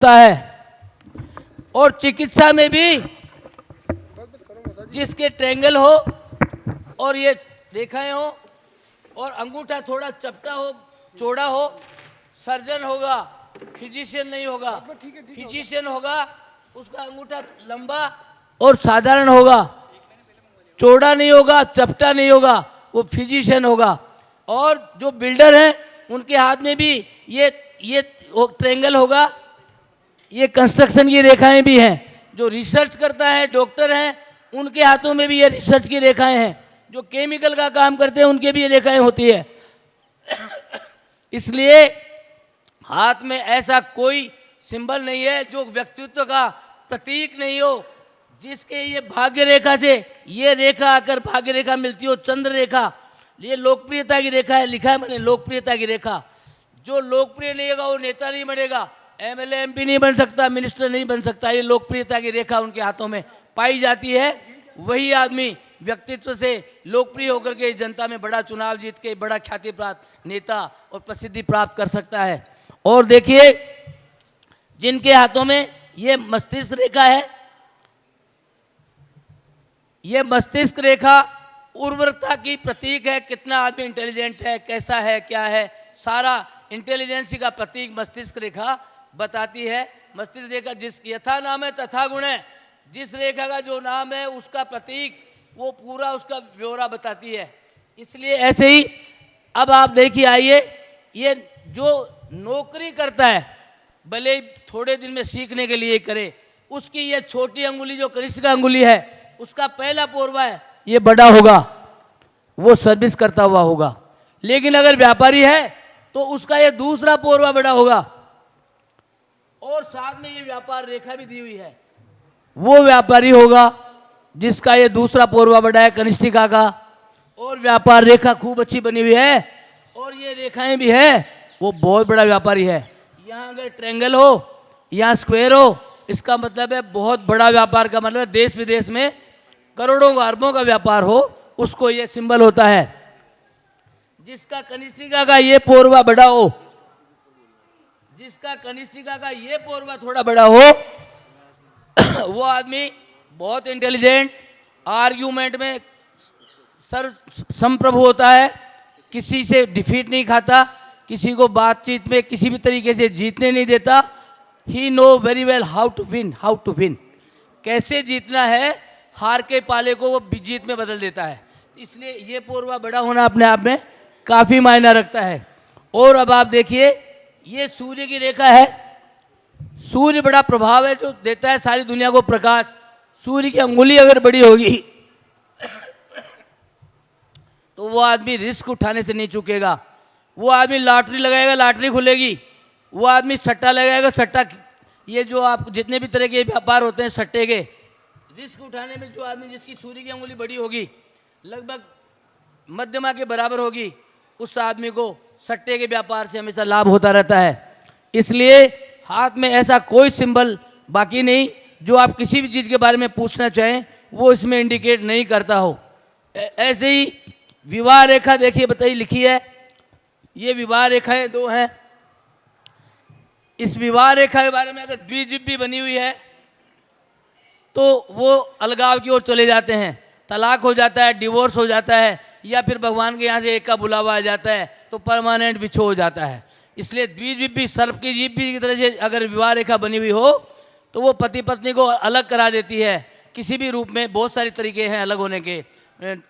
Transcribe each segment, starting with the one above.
होता है। और चिकित्सा में भी जिसके ट्रेंगल हो और ये रेखाएं हो और अंगूठा थोड़ा चपटा हो, चौड़ा हो, सर्जन होगा, फिजिशियन नहीं होगा। फिजिशियन होगा उसका अंगूठा लंबा और साधारण होगा, चौड़ा नहीं होगा, चपटा नहीं होगा, वो फिजिशियन होगा। और जो बिल्डर हैं उनके हाथ में भी ये ट्रेंगल होगा, ये कंस्ट्रक्शन की रेखाएं भी हैं। जो रिसर्च करता है, डॉक्टर हैं, उनके हाथों में भी ये रिसर्च की रेखाएं हैं। जो केमिकल का काम करते हैं उनके भी ये रेखाएं होती है। इसलिए हाथ में ऐसा कोई सिंबल नहीं है जो व्यक्तित्व का प्रतीक नहीं हो। जिसके ये भाग्य रेखा से ये रेखा आकर भाग्य रेखा मिलती हो, चंद्र रेखा, ये लोकप्रियता की रेखा है। लिखा है मैंने, लोकप्रियता की रेखा। जो लोकप्रिय नहीं होगा वो नेता नहीं बनेगा, एमएलए एमपी नहीं बन सकता, मिनिस्टर नहीं बन सकता। ये लोकप्रियता की रेखा उनके हाथों में पाई जाती है। वही आदमी व्यक्तित्व से लोकप्रिय होकर के जनता में बड़ा चुनाव जीत के बड़ा ख्याति प्राप्त नेता और प्रसिद्धि प्राप्त कर सकता है। और देखिए जिनके हाथों में ये मस्तिष्क रेखा है, ये मस्तिष्क रेखा उर्वरता की प्रतीक है। कितना आदमी इंटेलिजेंट है, कैसा है, क्या है, सारा इंटेलिजेंसी का प्रतीक मस्तिष्क रेखा बताती है। मस्तिष्क रेखा जिस यथा नाम है तथा गुण है, जिस रेखा का जो नाम है उसका प्रतीक वो पूरा उसका ब्यौरा बताती है। इसलिए ऐसे ही अब आप देखिए, आइए, ये जो नौकरी करता है भले ही थोड़े दिन में सीखने के लिए करे, उसकी ये छोटी अंगुली जो कनिष्ठ अंगुली है उसका पहला पोरवा है, ये बड़ा होगा, वो सर्विस करता हुआ होगा। लेकिन अगर व्यापारी है तो उसका ये दूसरा पोरवा बड़ा होगा। और साथ में ये व्यापार रेखा भी दी हुई है, वो व्यापारी होगा जिसका ये दूसरा पोरवा बड़ा है, कनिष्ठिका का। और व्यापार रेखा खूब अच्छी बनी हुई है और ये रेखाएं भी है, वो बहुत बड़ा व्यापारी है। यहाँ अगर ट्रेंगल हो, यहाँ स्क्वायर हो, इसका मतलब है बहुत बड़ा व्यापार का मतलब है देश विदेश में करोड़ों अरबों का व्यापार हो, उसको ये सिंबल होता है। जिसका कनिष्ठिका का ये पोरवा बड़ा हो, जिसका कनिष्ठिका का ये पोरवा थोड़ा बड़ा हो, वो आदमी बहुत इंटेलिजेंट, आर्ग्यूमेंट में संप्रभु होता है, किसी से डिफीट नहीं खाता, किसी को बातचीत में किसी भी तरीके से जीतने नहीं देता। He know very well how to win, कैसे जीतना है, हार के पाले को वो जीत में बदल देता है। इसलिए ये पोरवा बड़ा होना अपने आप में काफ़ी मायना रखता है। और अब आप देखिए ये सूर्य की रेखा है। सूर्य बड़ा प्रभाव है जो देता है सारी दुनिया को प्रकाश। सूर्य की अंगुली अगर बड़ी होगी तो वो आदमी रिस्क उठाने से नहीं चूकेगा। वो आदमी लॉटरी लगाएगा, लॉटरी खुलेगी। वो आदमी सट्टा लगाएगा, सट्टा, ये जो आप जितने भी तरह के व्यापार होते हैं सट्टे के, रिस्क उठाने में जो आदमी जिसकी सूर्य की अंगुली बड़ी होगी, लगभग मध्यमा के बराबर होगी, उस आदमी को सट्टे के व्यापार से हमेशा लाभ होता रहता है। इसलिए हाथ में ऐसा कोई सिंबल बाकी नहीं जो आप किसी भी चीज़ के बारे में पूछना चाहें वो इसमें इंडिकेट नहीं करता हो। ऐसे ही विवाह रेखा देखिए, बताइए, लिखी है। ये विवाह रेखाएं दो हैं। इस विवाह रेखा के बारे में अगर द्विजिप भी बनी हुई है तो वो अलगाव की ओर चले जाते हैं, तलाक हो जाता है, डिवोर्स हो जाता है, या फिर भगवान के यहाँ से एक का बुलावा आ जाता है तो परमानेंट बिछो हो जाता है। इसलिए द्विजीप भी, सर्प की जीप भी की तरह से अगर विवाह रेखा बनी हुई हो तो वो पति पत्नी को अलग करा देती है किसी भी रूप में। बहुत सारे तरीके हैं अलग होने के,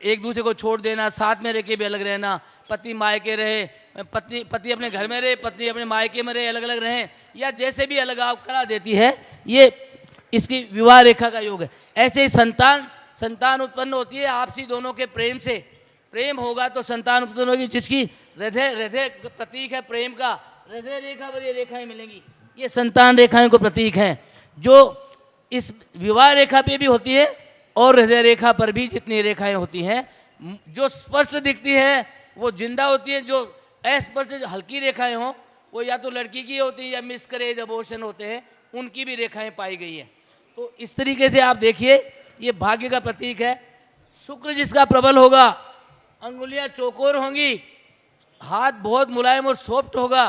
एक दूसरे को छोड़ देना, साथ में रह के भी अलग रहना, पति मायके रहे, पति अपने घर में रहे, पत्नी अपने मायके में रहे, अलग अलग रहें, या जैसे भी अलगाव करा देती है, ये इसकी विवाह रेखा का योग है। ऐसे ही संतान उत्पन्न होती है आपसी दोनों के प्रेम से। प्रेम होगा तो संतान उत्पन्न होगी, जिसकी हृदय प्रतीक है प्रेम का, हृदय रेखा पर ये रेखाएं मिलेंगी, ये संतान रेखाएं को प्रतीक हैं जो इस विवाह रेखा पे भी होती है और हृदय रेखा पर भी जितनी रेखाएं होती हैं जो स्पष्ट दिखती है वो जिंदा होती है। जो अस्पष्ट हल्की रेखाएं हों वो या तो लड़की की होती है या मिसकरेज अबॉर्शन होते हैं, उनकी भी रेखाएं पाई गई हैं। तो इस तरीके से आप देखिए ये भाग्य का प्रतीक है। शुक्र जिसका प्रबल होगा, अंगुलियां चौकोर होंगी, हाथ बहुत मुलायम और सॉफ्ट होगा,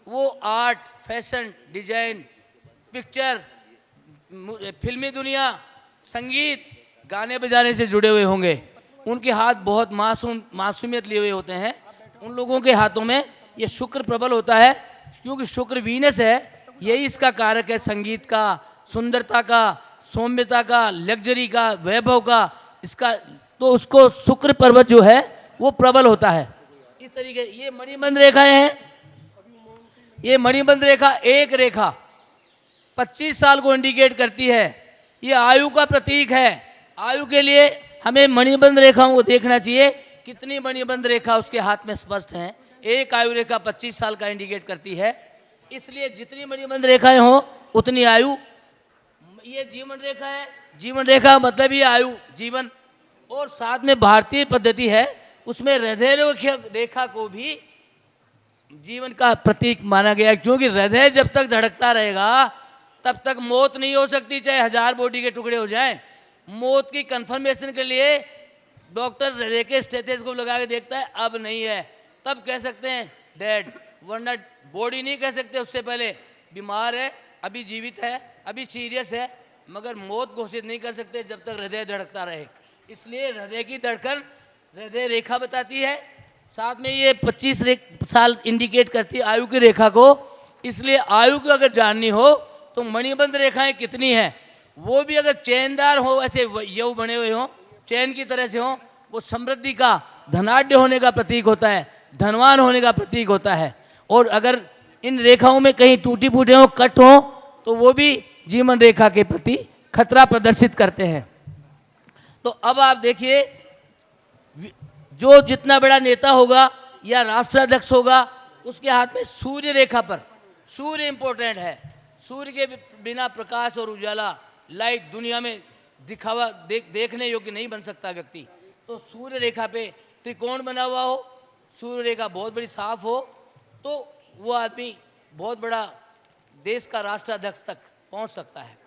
वो आर्ट, फैशन, डिजाइन, पिक्चर, फिल्मी दुनिया, संगीत, गाने बजाने से जुड़े हुए होंगे। उनके हाथ बहुत मासूमियत लिए हुए होते हैं। उन लोगों के हाथों में ये शुक्र प्रबल होता है, क्योंकि शुक्र वीनस है, यही इसका कारक है, संगीत का, सुंदरता का, सौम्यता का, लग्जरी का, वैभव का, इसका। तो उसको शुक्र पर्वत जो है वो प्रबल होता है। इस तरीके ये मणिबंध रेखाएं हैं। ये मणिबंध रेखा एक रेखा 25 साल को इंडिकेट करती है। ये आयु का प्रतीक है। आयु के लिए हमें मणिबंध रेखाओं को देखना चाहिए, कितनी मणिबंध रेखा उसके हाथ में स्पष्ट हैं। एक आयु रेखा 25 साल का इंडिकेट करती है, इसलिए जितनी मणिबंध रेखाएं हो उतनी आयु। ये जीवन रेखा है। जीवन रेखा मतलब ये आयु, जीवन। और साथ में भारतीय पद्धति है, उसमें हृदय रेखा को भी जीवन का प्रतीक माना गया है, क्योंकि हृदय जब तक धड़कता रहेगा तब तक मौत नहीं हो सकती, चाहे 1000 बॉडी के टुकड़े हो जाएं। मौत की कंफर्मेशन के लिए डॉक्टर हृदय के स्टेथोस्कोप लगा के देखता है, अब नहीं है, तब कह सकते हैं डेड, वरना बॉडी नहीं कह सकते उससे पहले बीमार है, अभी जीवित है, अभी सीरियस है, मगर मौत घोषित नहीं कर सकते जब तक हृदय धड़कता रहे। इसलिए हृदय की धड़कन हृदय रेखा बताती है। साथ में ये 25 साल इंडिकेट करती है आयु की रेखा को। इसलिए आयु को अगर जाननी हो तो मणिबंध रेखाएं कितनी हैं, वो भी अगर चैनदार हो, ऐसे यव बने हुए हों, चैन की तरह से हो, वो समृद्धि का, धनाढ्य होने का प्रतीक होता है, धनवान होने का प्रतीक होता है। और अगर इन रेखाओं में कहीं टूटी फूटे हो, कट हो, तो वो भी जीवन रेखा के प्रति खतरा प्रदर्शित करते हैं। तो अब आप देखिए, जो जितना बड़ा नेता होगा या राष्ट्राध्यक्ष होगा, उसके हाथ में सूर्य रेखा पर, सूर्य इंपॉर्टेंट है। सूर्य के बिना प्रकाश और उजाला, लाइट दुनिया में दिखावा देखने योग्य नहीं बन सकता व्यक्ति। तो सूर्य रेखा पे त्रिकोण बना हुआ हो, सूर्य रेखा बहुत बड़ी साफ हो, तो वो आदमी बहुत बड़ा देश का राष्ट्राध्यक्ष तक पहुंच सकता है।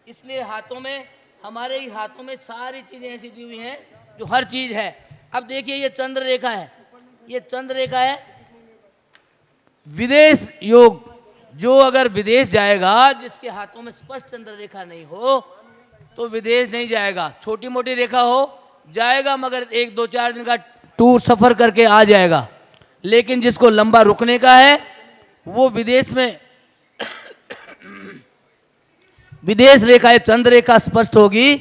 इसलिए हाथों में, हमारे ही हाथों में सारी चीज़ें ऐसी दी हुई हैं जो हर चीज़ है। अब देखिए, ये चंद्र रेखा है, ये चंद्र रेखा है विदेश योग। जो अगर विदेश जाएगा, जिसके हाथों में स्पष्ट चंद्र रेखा नहीं हो, तो विदेश नहीं जाएगा। छोटी मोटी रेखा हो जाएगा, मगर 1-2-4 दिन का टूर सफर करके आ जाएगा। लेकिन जिसको लंबा रुकने का है, वो विदेश में विदेश रेखा, चंद्र रेखा स्पष्ट होगी,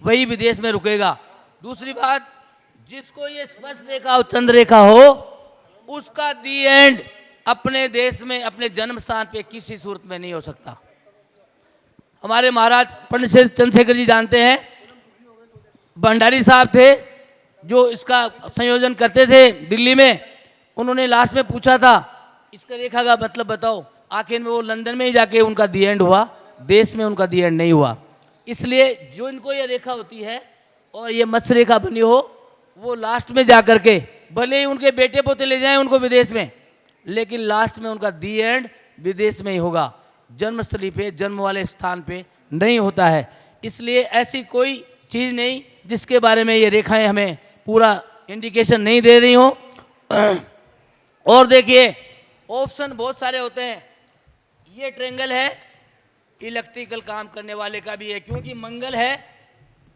वही विदेश में रुकेगा। दूसरी बात, जिसको ये स्पष्ट रेखा और चंद्र रेखा हो, उसका दी एंड अपने देश में, अपने जन्म स्थान पे किसी सूरत में नहीं हो सकता। हमारे महाराज पंडित चंद्रशेखर जी जानते हैं, भंडारी साहब थे जो इसका संयोजन करते थे दिल्ली में। उन्होंने लास्ट में पूछा था इसका रेखा का मतलब बताओ, आखिर में वो लंदन में ही जाके उनका दी एंड हुआ, देश में उनका दी एंड नहीं हुआ। इसलिए जो इनको ये रेखा होती है और ये मत्स्य रेखा बनी हो, वो लास्ट में जा कर के, भले ही उनके बेटे पोते ले जाएं उनको विदेश में, लेकिन लास्ट में उनका दी एंड विदेश में ही होगा, जन्मस्थली पे, जन्म वाले स्थान पे नहीं होता है। इसलिए ऐसी कोई चीज़ नहीं जिसके बारे में ये रेखाएं हमें पूरा इंडिकेशन नहीं दे रही हो। और देखिए, ऑप्शन बहुत सारे होते हैं। ये ट्रेंगल है, इलेक्ट्रिकल काम करने वाले का भी है, क्योंकि मंगल है,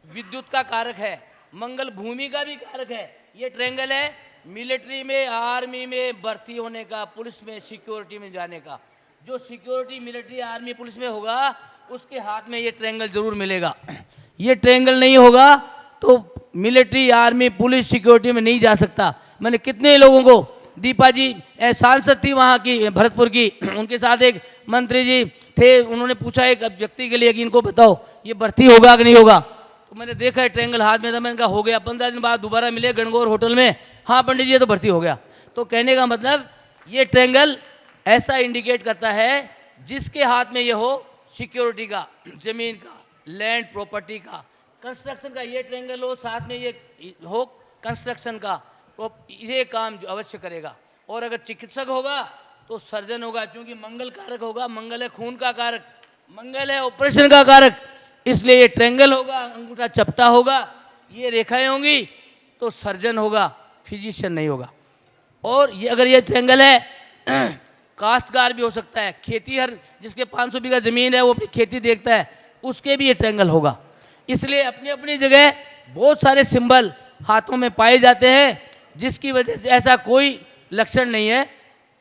विद्युत का कारक है, मंगल भूमि का भी कारक है। ये ट्रेंगल है मिलिट्री में, आर्मी में भर्ती होने का, पुलिस में, सिक्योरिटी में जाने का। जो सिक्योरिटी, मिलिट्री, आर्मी, पुलिस में होगा, उसके हाथ में ये ट्रेंगल जरूर मिलेगा। ये ट्रेंगल नहीं होगा तो मिलिट्री, आर्मी, पुलिस, सिक्योरिटी में नहीं जा सकता। मैंने कितने लोगों को, दीपा जी सांसद थी वहाँ की, भरतपुर की, उनके साथ एक मंत्री जी थे, उन्होंने पूछा एक व्यक्ति के लिए कि इनको बताओ ये भर्ती होगा कि नहीं होगा, तो मैंने देखा है ट्रेंगल हाथ में था, मैंने कहा हो गया। 15 दिन बाद दोबारा मिले गणगौर होटल में, हाँ पंडित जी ये तो भर्ती हो गया। तो कहने का मतलब, ये ट्रेंगल ऐसा इंडिकेट करता है जिसके हाथ में ये हो सिक्योरिटी का, जमीन का, लैंड प्रॉपर्टी का, कंस्ट्रक्शन का ये ट्रेंगल हो, साथ में ये हो कंस्ट्रक्शन का, तो ये काम जो अवश्य करेगा। और अगर चिकित्सक होगा तो सर्जन होगा, क्योंकि मंगल कारक होगा, मंगल है खून का कारक, मंगल है ऑपरेशन का कारक। इसलिए ये ट्रेंगल होगा, अंगूठा चपटा होगा, ये रेखाएं होंगी तो सर्जन होगा, फिजिशियन नहीं होगा। और ये अगर ये ट्रेंगल है काश्तकार भी हो सकता है, खेती, हर जिसके 500 बीघा ज़मीन है वो अपनी खेती देखता है, उसके भी ये ट्रायंगल होगा। इसलिए अपनी अपनी जगह बहुत सारे सिंबल हाथों में पाए जाते हैं, जिसकी वजह से ऐसा कोई लक्षण नहीं है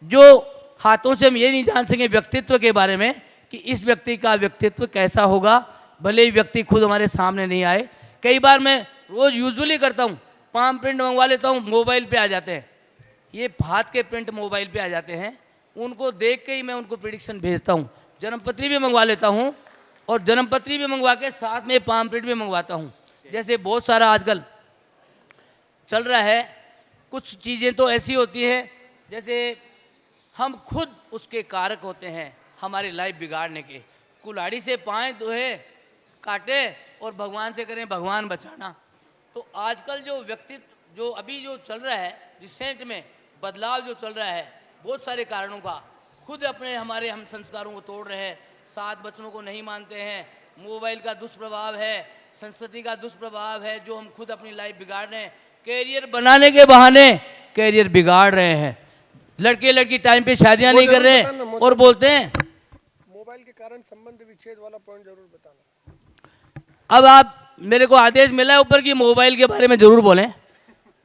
जो हाथों से हम ये नहीं जान सकें व्यक्तित्व के बारे में कि इस व्यक्ति का व्यक्तित्व कैसा होगा, भले ही व्यक्ति खुद हमारे सामने नहीं आए। कई बार मैं रोज़ यूजुअली करता हूँ, पाम प्रिंट मंगवा लेता हूँ, मोबाइल पे आ जाते हैं, ये हाथ के प्रिंट मोबाइल पे आ जाते हैं, उनको देख के ही मैं उनको प्रिडिक्शन भेजता हूँ। जन्मपत्री भी मंगवा लेता हूँ और जन्मपत्री भी मंगवा के साथ में पाम प्रिंट भी मंगवाता हूँ। जैसे बहुत सारा आजकल चल रहा है, कुछ चीज़ें तो ऐसी होती हैं जैसे हम खुद उसके कारक होते हैं हमारी लाइफ बिगाड़ने के। कुल्हाड़ी से पाएँ दोहे काटे और भगवान से करें भगवान बचाना। तो आजकल जो व्यक्तित्व जो अभी जो चल रहा है, रिसेंट में बदलाव जो चल रहा है, बहुत सारे कारणों का, खुद अपने हमारे हम संस्कारों को तोड़ रहे हैं, सात वचनों को नहीं मानते हैं, मोबाइल का दुष्प्रभाव है, संस्कृति का दुष्प्रभाव है, जो हम खुद अपनी लाइफ बिगाड़ रहे हैं, कैरियर बनाने के बहाने कैरियर बिगाड़ रहे हैं। लड़के लड़की टाइम पे शादियां नहीं कर रहे और बोलते हैं मोबाइल के कारण संबंध विच्छेद वाला पॉइंट जरूर बताना। अब आप मेरे को आदेश मिला है ऊपर की मोबाइल के बारे में ज़रूर बोलें,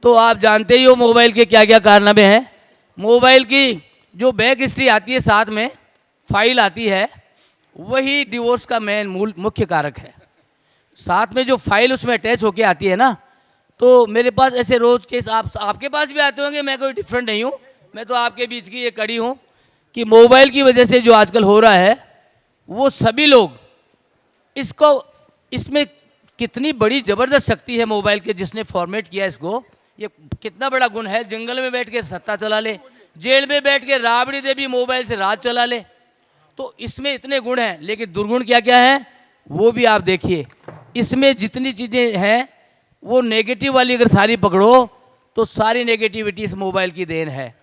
तो आप जानते ही हो मोबाइल के क्या क्या कारनामे हैं। मोबाइल की जो बैक हिस्ट्री आती है, साथ में फाइल आती है, वही डिवोर्स का मुख्य कारक है। साथ में जो फाइल उसमें अटैच होके आती है ना, तो मेरे पास ऐसे रोज़ केस आपके पास भी आते होंगे, मैं कोई डिफरेंट नहीं हूँ, मैं तो आपके बीच की ये कड़ी हूँ कि मोबाइल की वजह से जो आजकल हो रहा है, वो सभी लोग इसमें कितनी बड़ी ज़बरदस्त शक्ति है मोबाइल के, जिसने फॉर्मेट किया इसको, ये कितना बड़ा गुण है। जंगल में बैठ के सत्ता चला ले, जेल में बैठ के राबड़ी देवी मोबाइल से राज चला ले, तो इसमें इतने गुण हैं। लेकिन दुर्गुण क्या क्या है वो भी आप देखिए। इसमें जितनी चीज़ें हैं वो नेगेटिव वाली अगर सारी पकड़ो तो सारी नेगेटिविटी इस मोबाइल की देन है।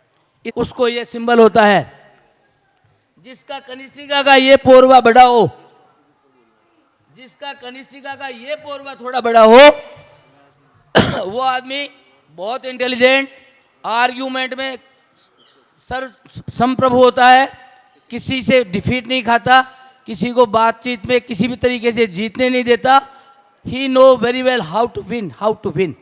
उसको ये सिंबल होता है, जिसका कनिष्ठिका का ये पोरवा बड़ा हो, जिसका कनिष्ठिका का ये पोरवा थोड़ा बड़ा हो वो आदमी बहुत इंटेलिजेंट, आर्ग्यूमेंट में संप्रभु होता है, किसी से डिफीट नहीं खाता, किसी को बातचीत में किसी भी तरीके से जीतने नहीं देता। He know very well how to win,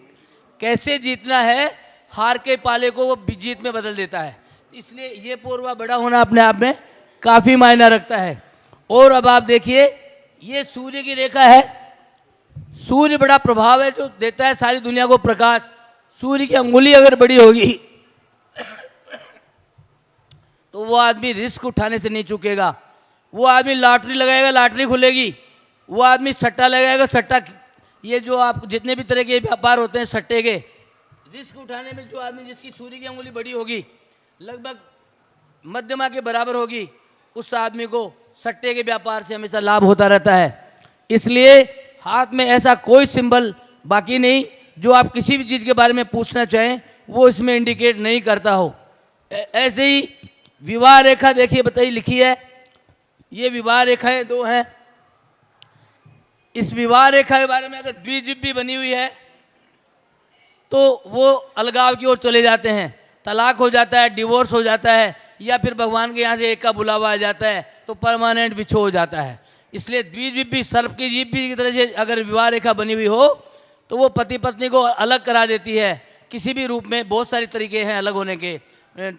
कैसे जीतना है, हार के पाले को वो जीत में बदल देता है। इसलिए ये पोरवा बड़ा होना अपने आप में काफ़ी मायना रखता है। और अब आप देखिए, ये सूर्य की रेखा है, सूर्य बड़ा प्रभाव है जो देता है सारी दुनिया को प्रकाश। सूर्य की अंगुली अगर बड़ी होगी तो वो आदमी रिस्क उठाने से नहीं चूकेगा। वो आदमी लॉटरी लगाएगा, लॉटरी खुलेगी। वो आदमी सट्टा लगाएगा, सट्टा, ये जो आप जितने भी तरह के व्यापार होते हैं सट्टे के, रिस्क उठाने में जो आदमी जिसकी सूर्य की अंगुली बड़ी होगी, लगभग मध्यमा के बराबर होगी, उस आदमी को सट्टे के व्यापार से हमेशा लाभ होता रहता है। इसलिए हाथ में ऐसा कोई सिंबल बाकी नहीं जो आप किसी भी चीज़ के बारे में पूछना चाहें वो इसमें इंडिकेट नहीं करता हो। ऐसे ही विवाह रेखा देखिए, बताइए, लिखी है, ये विवाह रेखाएं दो हैं। इस विवाह रेखा के बारे में अगर द्विजिह्वी बनी हुई है तो वो अलगाव की ओर चले जाते हैं, तलाक हो जाता है, डिवोर्स हो जाता है, या फिर भगवान के यहाँ से एक का बुलावा आ जाता है तो परमानेंट बिछो हो जाता है। इसलिए द्विजिह्वी, सर्प की जिह्वी की तरह से अगर विवाह रेखा बनी हुई हो तो वो पति पत्नी को अलग करा देती है किसी भी रूप में। बहुत सारे तरीके हैं अलग होने के,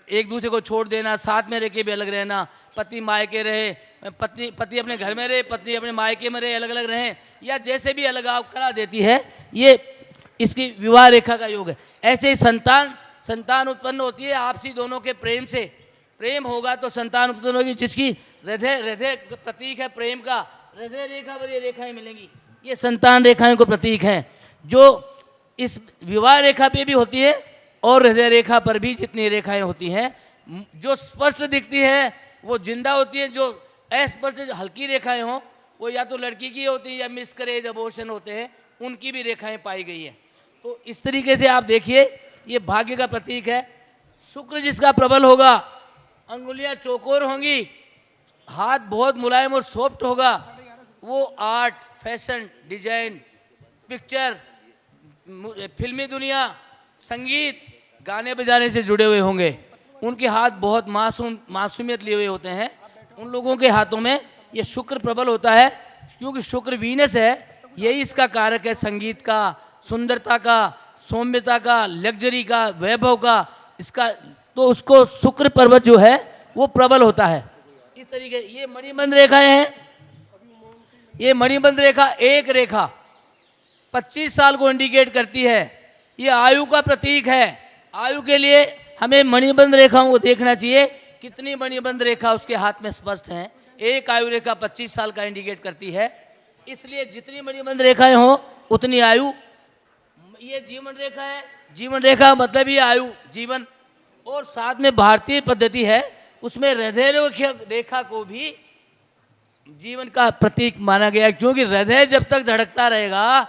एक दूसरे को छोड़ देना, साथ में रह के भी अलग रहना, पति मायके रहे, पति अपने घर में रहे, पत्नी अपने मायके में रहे, अलग अलग रहें, या जैसे भी अलगाव करा देती है, ये इसकी विवाह रेखा का योग है। ऐसे ही संतान उत्पन्न होती है आपसी दोनों के प्रेम से। प्रेम होगा तो संतान उत्पन्न होगी, जिसकी हृदय प्रतीक है प्रेम का, हृदय रेखा पर ये रेखाएं मिलेंगी, ये संतान रेखाएं को प्रतीक हैं, जो इस विवाह रेखा पे भी होती है और हृदय रेखा पर भी जितनी रेखाएं होती हैं, जो स्पष्ट दिखती है वो जिंदा होती है, जो अस्पष्ट हल्की रेखाएं हों वो या तो लड़की की होती है या मिसकरेज अबॉर्शन होते हैं, उनकी भी रेखाएं पाई गई हैं। तो इस तरीके से आप देखिए, ये भाग्य का प्रतीक है। शुक्र जिसका प्रबल होगा, अंगुलियां चौकोर होंगी, हाथ बहुत मुलायम और सॉफ्ट होगा, वो आर्ट, फैशन, डिजाइन, पिक्चर, फिल्मी दुनिया, संगीत, गाने बजाने से जुड़े हुए होंगे। उनके हाथ बहुत मासूमियत लिए हुए होते हैं। उन लोगों के हाथों में ये शुक्र प्रबल होता है, क्योंकि शुक्र वीनस है, यही इसका कारक है, संगीत का, सुंदरता का, सौम्यता का, लग्जरी का, वैभव का, इसका। तो उसको शुक्र पर्वत जो है वो प्रबल होता है। इस तरीके ये मणिबंध रेखाएं हैं। ये मणिबंध रेखा एक रेखा 25 साल को इंडिकेट करती है। ये आयु का प्रतीक है। आयु के लिए हमें मणिबंध रेखाओं को देखना चाहिए, कितनी मणिबंध रेखा उसके हाथ में स्पष्ट हैं। एक आयु रेखा 25 साल का इंडिकेट करती है, इसलिए जितनी मणिबंध रेखाएं हो उतनी आयु। ये जीवन रेखा है। जीवन रेखा मतलब ये आयु, जीवन। और साथ में भारतीय पद्धति है, उसमें हृदय रेखा को भी जीवन का प्रतीक माना गया है, क्योंकि हृदय जब तक धड़कता रहेगा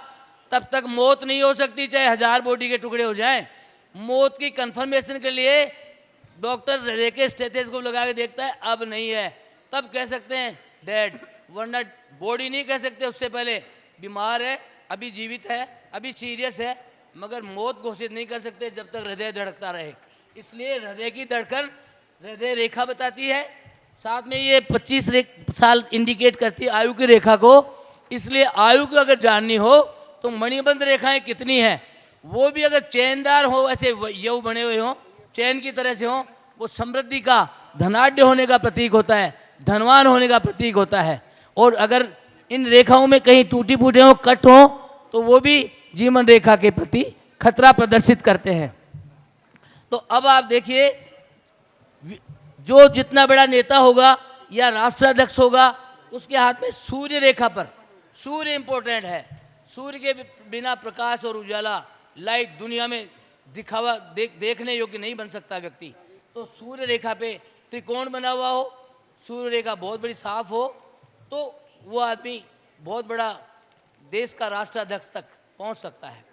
तब तक मौत नहीं हो सकती, चाहे 1000 बॉडी के टुकड़े हो जाएं। मौत की कंफर्मेशन के लिए डॉक्टर हृदय के स्टेथोस्कोप लगा के देखता है, अब नहीं है, तब कह सकते हैं डेड, वरना बॉडी नहीं कह सकते उससे पहले बीमार है, अभी जीवित है, अभी सीरियस है, मगर मौत घोषित नहीं कर सकते जब तक हृदय धड़कता रहे। इसलिए हृदय की धड़कन हृदय रेखा बताती है। साथ में ये 25 साल इंडिकेट करती है आयु की रेखा को। इसलिए आयु को अगर जाननी हो तो मणिबंध रेखाएं कितनी हैं, वो भी अगर चैनदार हो, ऐसे यव बने हुए हों, चैन की तरह से हों, वो समृद्धि का, धनाढ्य होने का प्रतीक होता है, धनवान होने का प्रतीक होता है। और अगर इन रेखाओं में कहीं टूटी फूटे हों, कट हों, तो वो भी जीवन रेखा के प्रति खतरा प्रदर्शित करते हैं। तो अब आप देखिए, जो जितना बड़ा नेता होगा या राष्ट्राध्यक्ष होगा, उसके हाथ में सूर्य रेखा पर, सूर्य इंपॉर्टेंट है। सूर्य के बिना प्रकाश और उजाला, लाइट दुनिया में दिखावा देखने योग्य नहीं बन सकता व्यक्ति। तो सूर्य रेखा पे त्रिकोण बना हुआ हो, सूर्य रेखा बहुत बड़ी साफ हो, तो वो आदमी बहुत बड़ा देश का राष्ट्राध्यक्ष तक पहुंच सकता है।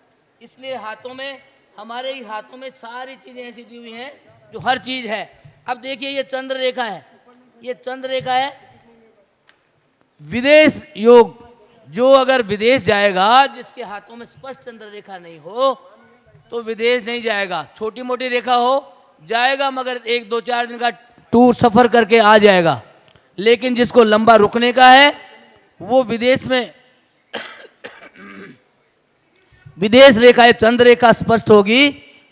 इसलिए हाथों में, हमारे ही हाथों में सारी चीज़ें ऐसी दी हुई हैं जो हर चीज़ है। अब देखिए, ये चंद्र रेखा है, ये चंद्र रेखा है विदेश योग। जो अगर विदेश जाएगा, जिसके हाथों में स्पष्ट चंद्र रेखा नहीं हो, तो विदेश नहीं जाएगा। छोटी मोटी रेखा हो जाएगा, मगर 1-2-4 दिन का टूर सफर करके आ जाएगा। लेकिन जिसको लंबा रुकने का है, वो विदेश में विदेश रेखा है, चंद्र रेखा स्पष्ट होगी,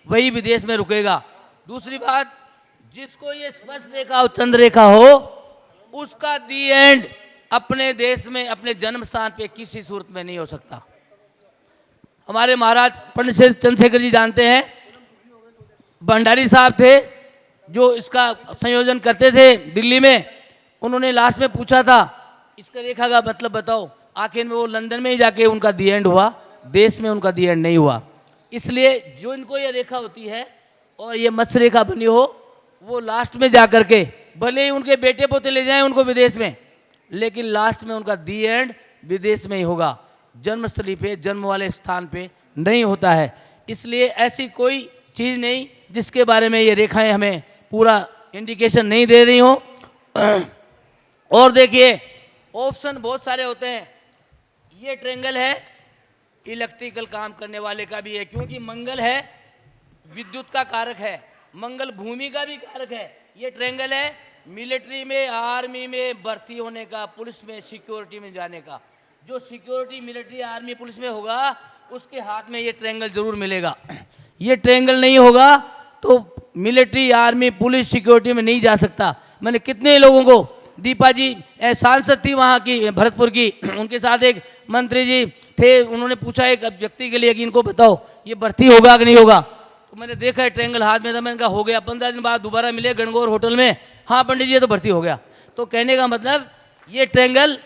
वही विदेश में रुकेगा। दूसरी बात, जिसको ये स्पष्ट रेखा हो, चंद्र रेखा हो, उसका दी एंड अपने देश में, अपने जन्म स्थान पे किसी सूरत में नहीं हो सकता। हमारे महाराज पंडित चंद्रशेखर जी जानते हैं, भंडारी साहब थे जो इसका संयोजन करते थे दिल्ली में। उन्होंने लास्ट में पूछा था इसका रेखा का मतलब बताओ, आखिर में वो लंदन में ही जाके उनका दी एंड हुआ, देश में उनका दी एंड नहीं हुआ। इसलिए जो इनको ये रेखा होती है और ये मत्स्य रेखा बनी हो, वो लास्ट में जा कर के, भले ही उनके बेटे पोते ले जाएं उनको विदेश में, लेकिन लास्ट में उनका दी एंड विदेश में ही होगा, जन्मस्थली पे, जन्म वाले स्थान पे नहीं होता है। इसलिए ऐसी कोई चीज़ नहीं जिसके बारे में ये रेखाएं हमें पूरा इंडिकेशन नहीं दे रही हो। और देखिए, ऑप्शन बहुत सारे होते हैं। ये ट्रेंगल है, इलेक्ट्रिकल काम करने वाले का भी है, क्योंकि मंगल है, विद्युत का कारक है, मंगल भूमि का भी कारक है। ये ट्रेंगल है मिलिट्री में, आर्मी में भर्ती होने का, पुलिस में, सिक्योरिटी में जाने का। जो सिक्योरिटी, मिलिट्री, आर्मी, पुलिस में होगा, उसके हाथ में ये ट्रेंगल जरूर मिलेगा। ये ट्रेंगल नहीं होगा तो मिलिट्री, आर्मी, पुलिस, सिक्योरिटी में नहीं जा सकता। मैंने कितने लोगों को, दीपा जी सांसद थी वहाँ की, भरतपुर की, उनके साथ एक मंत्री जी थे, उन्होंने पूछा एक व्यक्ति के लिए कि इनको बताओ ये भर्ती होगा कि नहीं होगा। तो मैंने देखा है ट्रेंगल हाथ में था, मैंने कहा हो गया। 15 दिन बाद दोबारा मिले गणगौर होटल में, हाँ पंडित जी ये तो भर्ती हो गया। तो कहने का मतलब, ये ट्रेंगल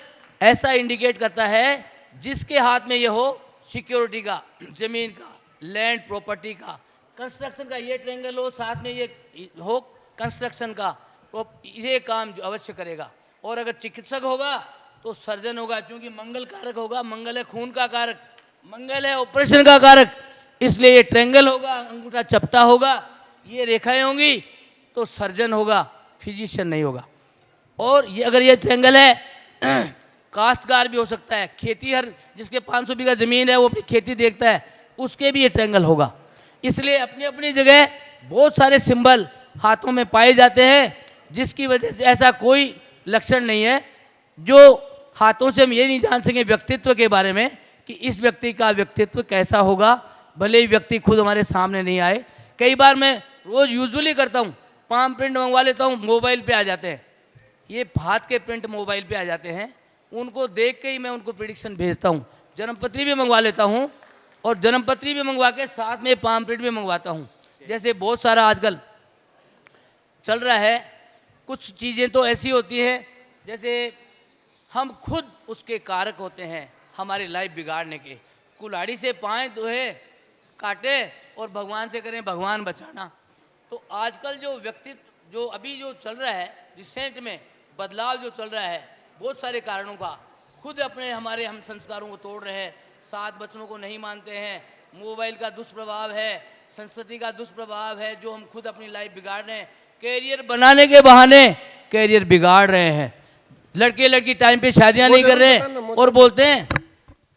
ऐसा इंडिकेट करता है जिसके हाथ में ये हो सिक्योरिटी का, जमीन का, लैंड प्रॉपर्टी का, कंस्ट्रक्शन का ये ट्रेंगल हो, साथ में ये हो कंस्ट्रक्शन का, तो ये काम जो अवश्य करेगा। और अगर चिकित्सक होगा तो सर्जन होगा, क्योंकि मंगल कारक होगा, मंगल है खून का कारक, मंगल है ऑपरेशन का कारक। इसलिए ये ट्रेंगल होगा, अंगूठा चपटा होगा, ये रेखाएं होंगी तो सर्जन होगा, फिजिशियन नहीं होगा। और ये अगर ये ट्रेंगल है, काश्तकार भी हो सकता है, खेती, हर जिसके 500 बीघा जमीन है वो अपनी खेती देखता है, उसके भी ये ट्रेंगल होगा। इसलिए अपनी अपनी जगह बहुत सारे सिंबल हाथों में पाए जाते हैं, जिसकी वजह से ऐसा कोई लक्षण नहीं है जो हाथों से हम ये नहीं जान सकें व्यक्तित्व के बारे में कि इस व्यक्ति का व्यक्तित्व कैसा होगा, भले ही व्यक्ति खुद हमारे सामने नहीं आए। कई बार मैं रोज़ यूजुअली करता हूँ, पाम प्रिंट मंगवा लेता हूँ, मोबाइल पे आ जाते हैं, ये हाथ के प्रिंट मोबाइल पे आ जाते हैं, उनको देख के ही मैं उनको प्रिडिक्शन भेजता हूँ। जन्मपत्री भी मंगवा लेता हूँ और जन्मपत्री भी मंगवा के साथ में पाम प्रिंट भी मंगवाता हूँ। जैसे बहुत सारा आजकल चल रहा है, कुछ चीज़ें तो ऐसी होती हैं जैसे हम खुद उसके कारक होते हैं हमारी लाइफ बिगाड़ने के। कुल्हाड़ी से पाएँ दोहे काटे और भगवान से करें भगवान बचाना। तो आजकल जो व्यक्तित्व जो अभी जो चल रहा है, रिसेंट में बदलाव जो चल रहा है, बहुत सारे कारणों का, खुद अपने हमारे हम संस्कारों को तोड़ रहे हैं, सात वचनों को नहीं मानते हैं, मोबाइल का दुष्प्रभाव है, संस्कृति का दुष्प्रभाव है, जो हम खुद अपनी लाइफ बिगाड़ रहे हैं, कैरियर बनाने के बहाने कैरियर बिगाड़ रहे हैं। लड़के लड़की टाइम पे शादियां नहीं कर रहे हैं और बोलते हैं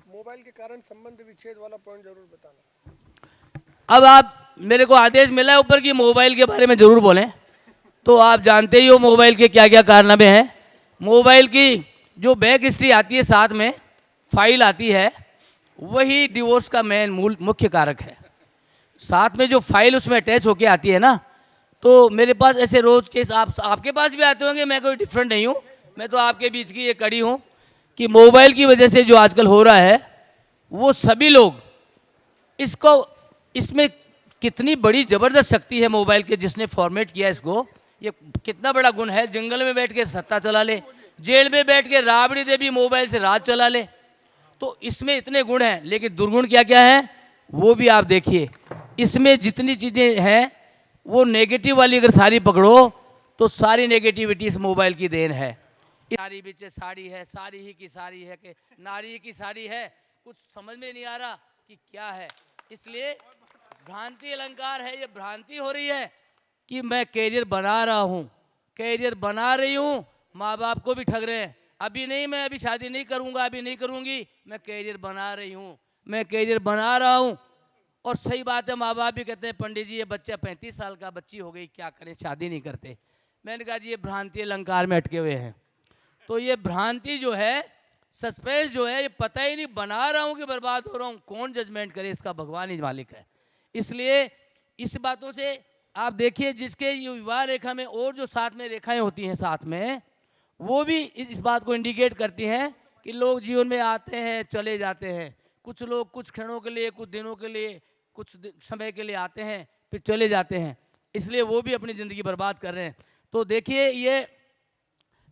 मोबाइल के कारण संबंध विच्छेद वाला पॉइंट जरूर बताना। अब आप मेरे को आदेश मिला है ऊपर कि मोबाइल के बारे में ज़रूर बोलें, तो आप जानते ही हो मोबाइल के क्या क्या कारनामे हैं। मोबाइल की जो बैक हिस्ट्री आती है, साथ में फाइल आती है, वही डिवोर्स का मुख्य कारक है। साथ में जो फाइल उसमें अटैच होके आती है ना, तो मेरे पास ऐसे रोज़ केस आपके पास भी आते होंगे, मैं कोई डिफरेंट नहीं हूँ, मैं तो आपके बीच की ये कड़ी हूँ कि मोबाइल की वजह से जो आजकल हो रहा है, वो सभी लोग इसमें कितनी बड़ी ज़बरदस्त शक्ति है मोबाइल के, जिसने फॉर्मेट किया इसको, ये कितना बड़ा गुण है। जंगल में बैठ के सत्ता चला ले, जेल में बैठ के राबड़ी देवी मोबाइल से राज चला ले, तो इसमें इतने गुण हैं। लेकिन दुर्गुण क्या क्या है वो भी आप देखिए। इसमें जितनी चीज़ें हैं वो नेगेटिव वाली अगर सारी पकड़ो तो सारी नेगेटिविटी इस मोबाइल की देन है। सारी बीच साड़ी है, साड़ी ही की साड़ी है कि नारी की साड़ी है, कुछ समझ में नहीं आ रहा कि क्या है। इसलिए भ्रांति अलंकार है, ये भ्रांति हो रही है कि मैं कैरियर बना रहा हूँ, कैरियर बना रही हूँ, माँ बाप को भी ठग रहे हैं, अभी नहीं, मैं अभी शादी नहीं करूँगा, अभी नहीं करूँगी, मैं कैरियर बना रही हूँ, मैं कैरियर बना रहा हूँ। और सही बात है, माँ बाप भी कहते हैं पंडित जी ये बच्चा 35 साल का बच्ची हो गई, क्या करें, शादी नहीं करते। मैंने कहा जी ये भ्रांति अलंकार में अटके हुए हैं। तो ये भ्रांति जो है, सस्पेंस जो है, ये पता ही नहीं बना रहा हूँ कि बर्बाद हो रहा हूँ, कौन जजमेंट करे, इसका भगवान ही मालिक है। इसलिए इस बातों से आप देखिए, जिसके विवाह रेखा में और जो साथ में रेखाएं होती हैं साथ में, वो भी इस बात को इंडिकेट करती हैं कि लोग जीवन में आते हैं चले जाते हैं। कुछ लोग कुछ क्षणों के लिए, कुछ दिनों के लिए, कुछ समय के लिए आते हैं फिर चले जाते हैं, इसलिए वो भी अपनी ज़िंदगी बर्बाद कर रहे हैं। तो देखिए ये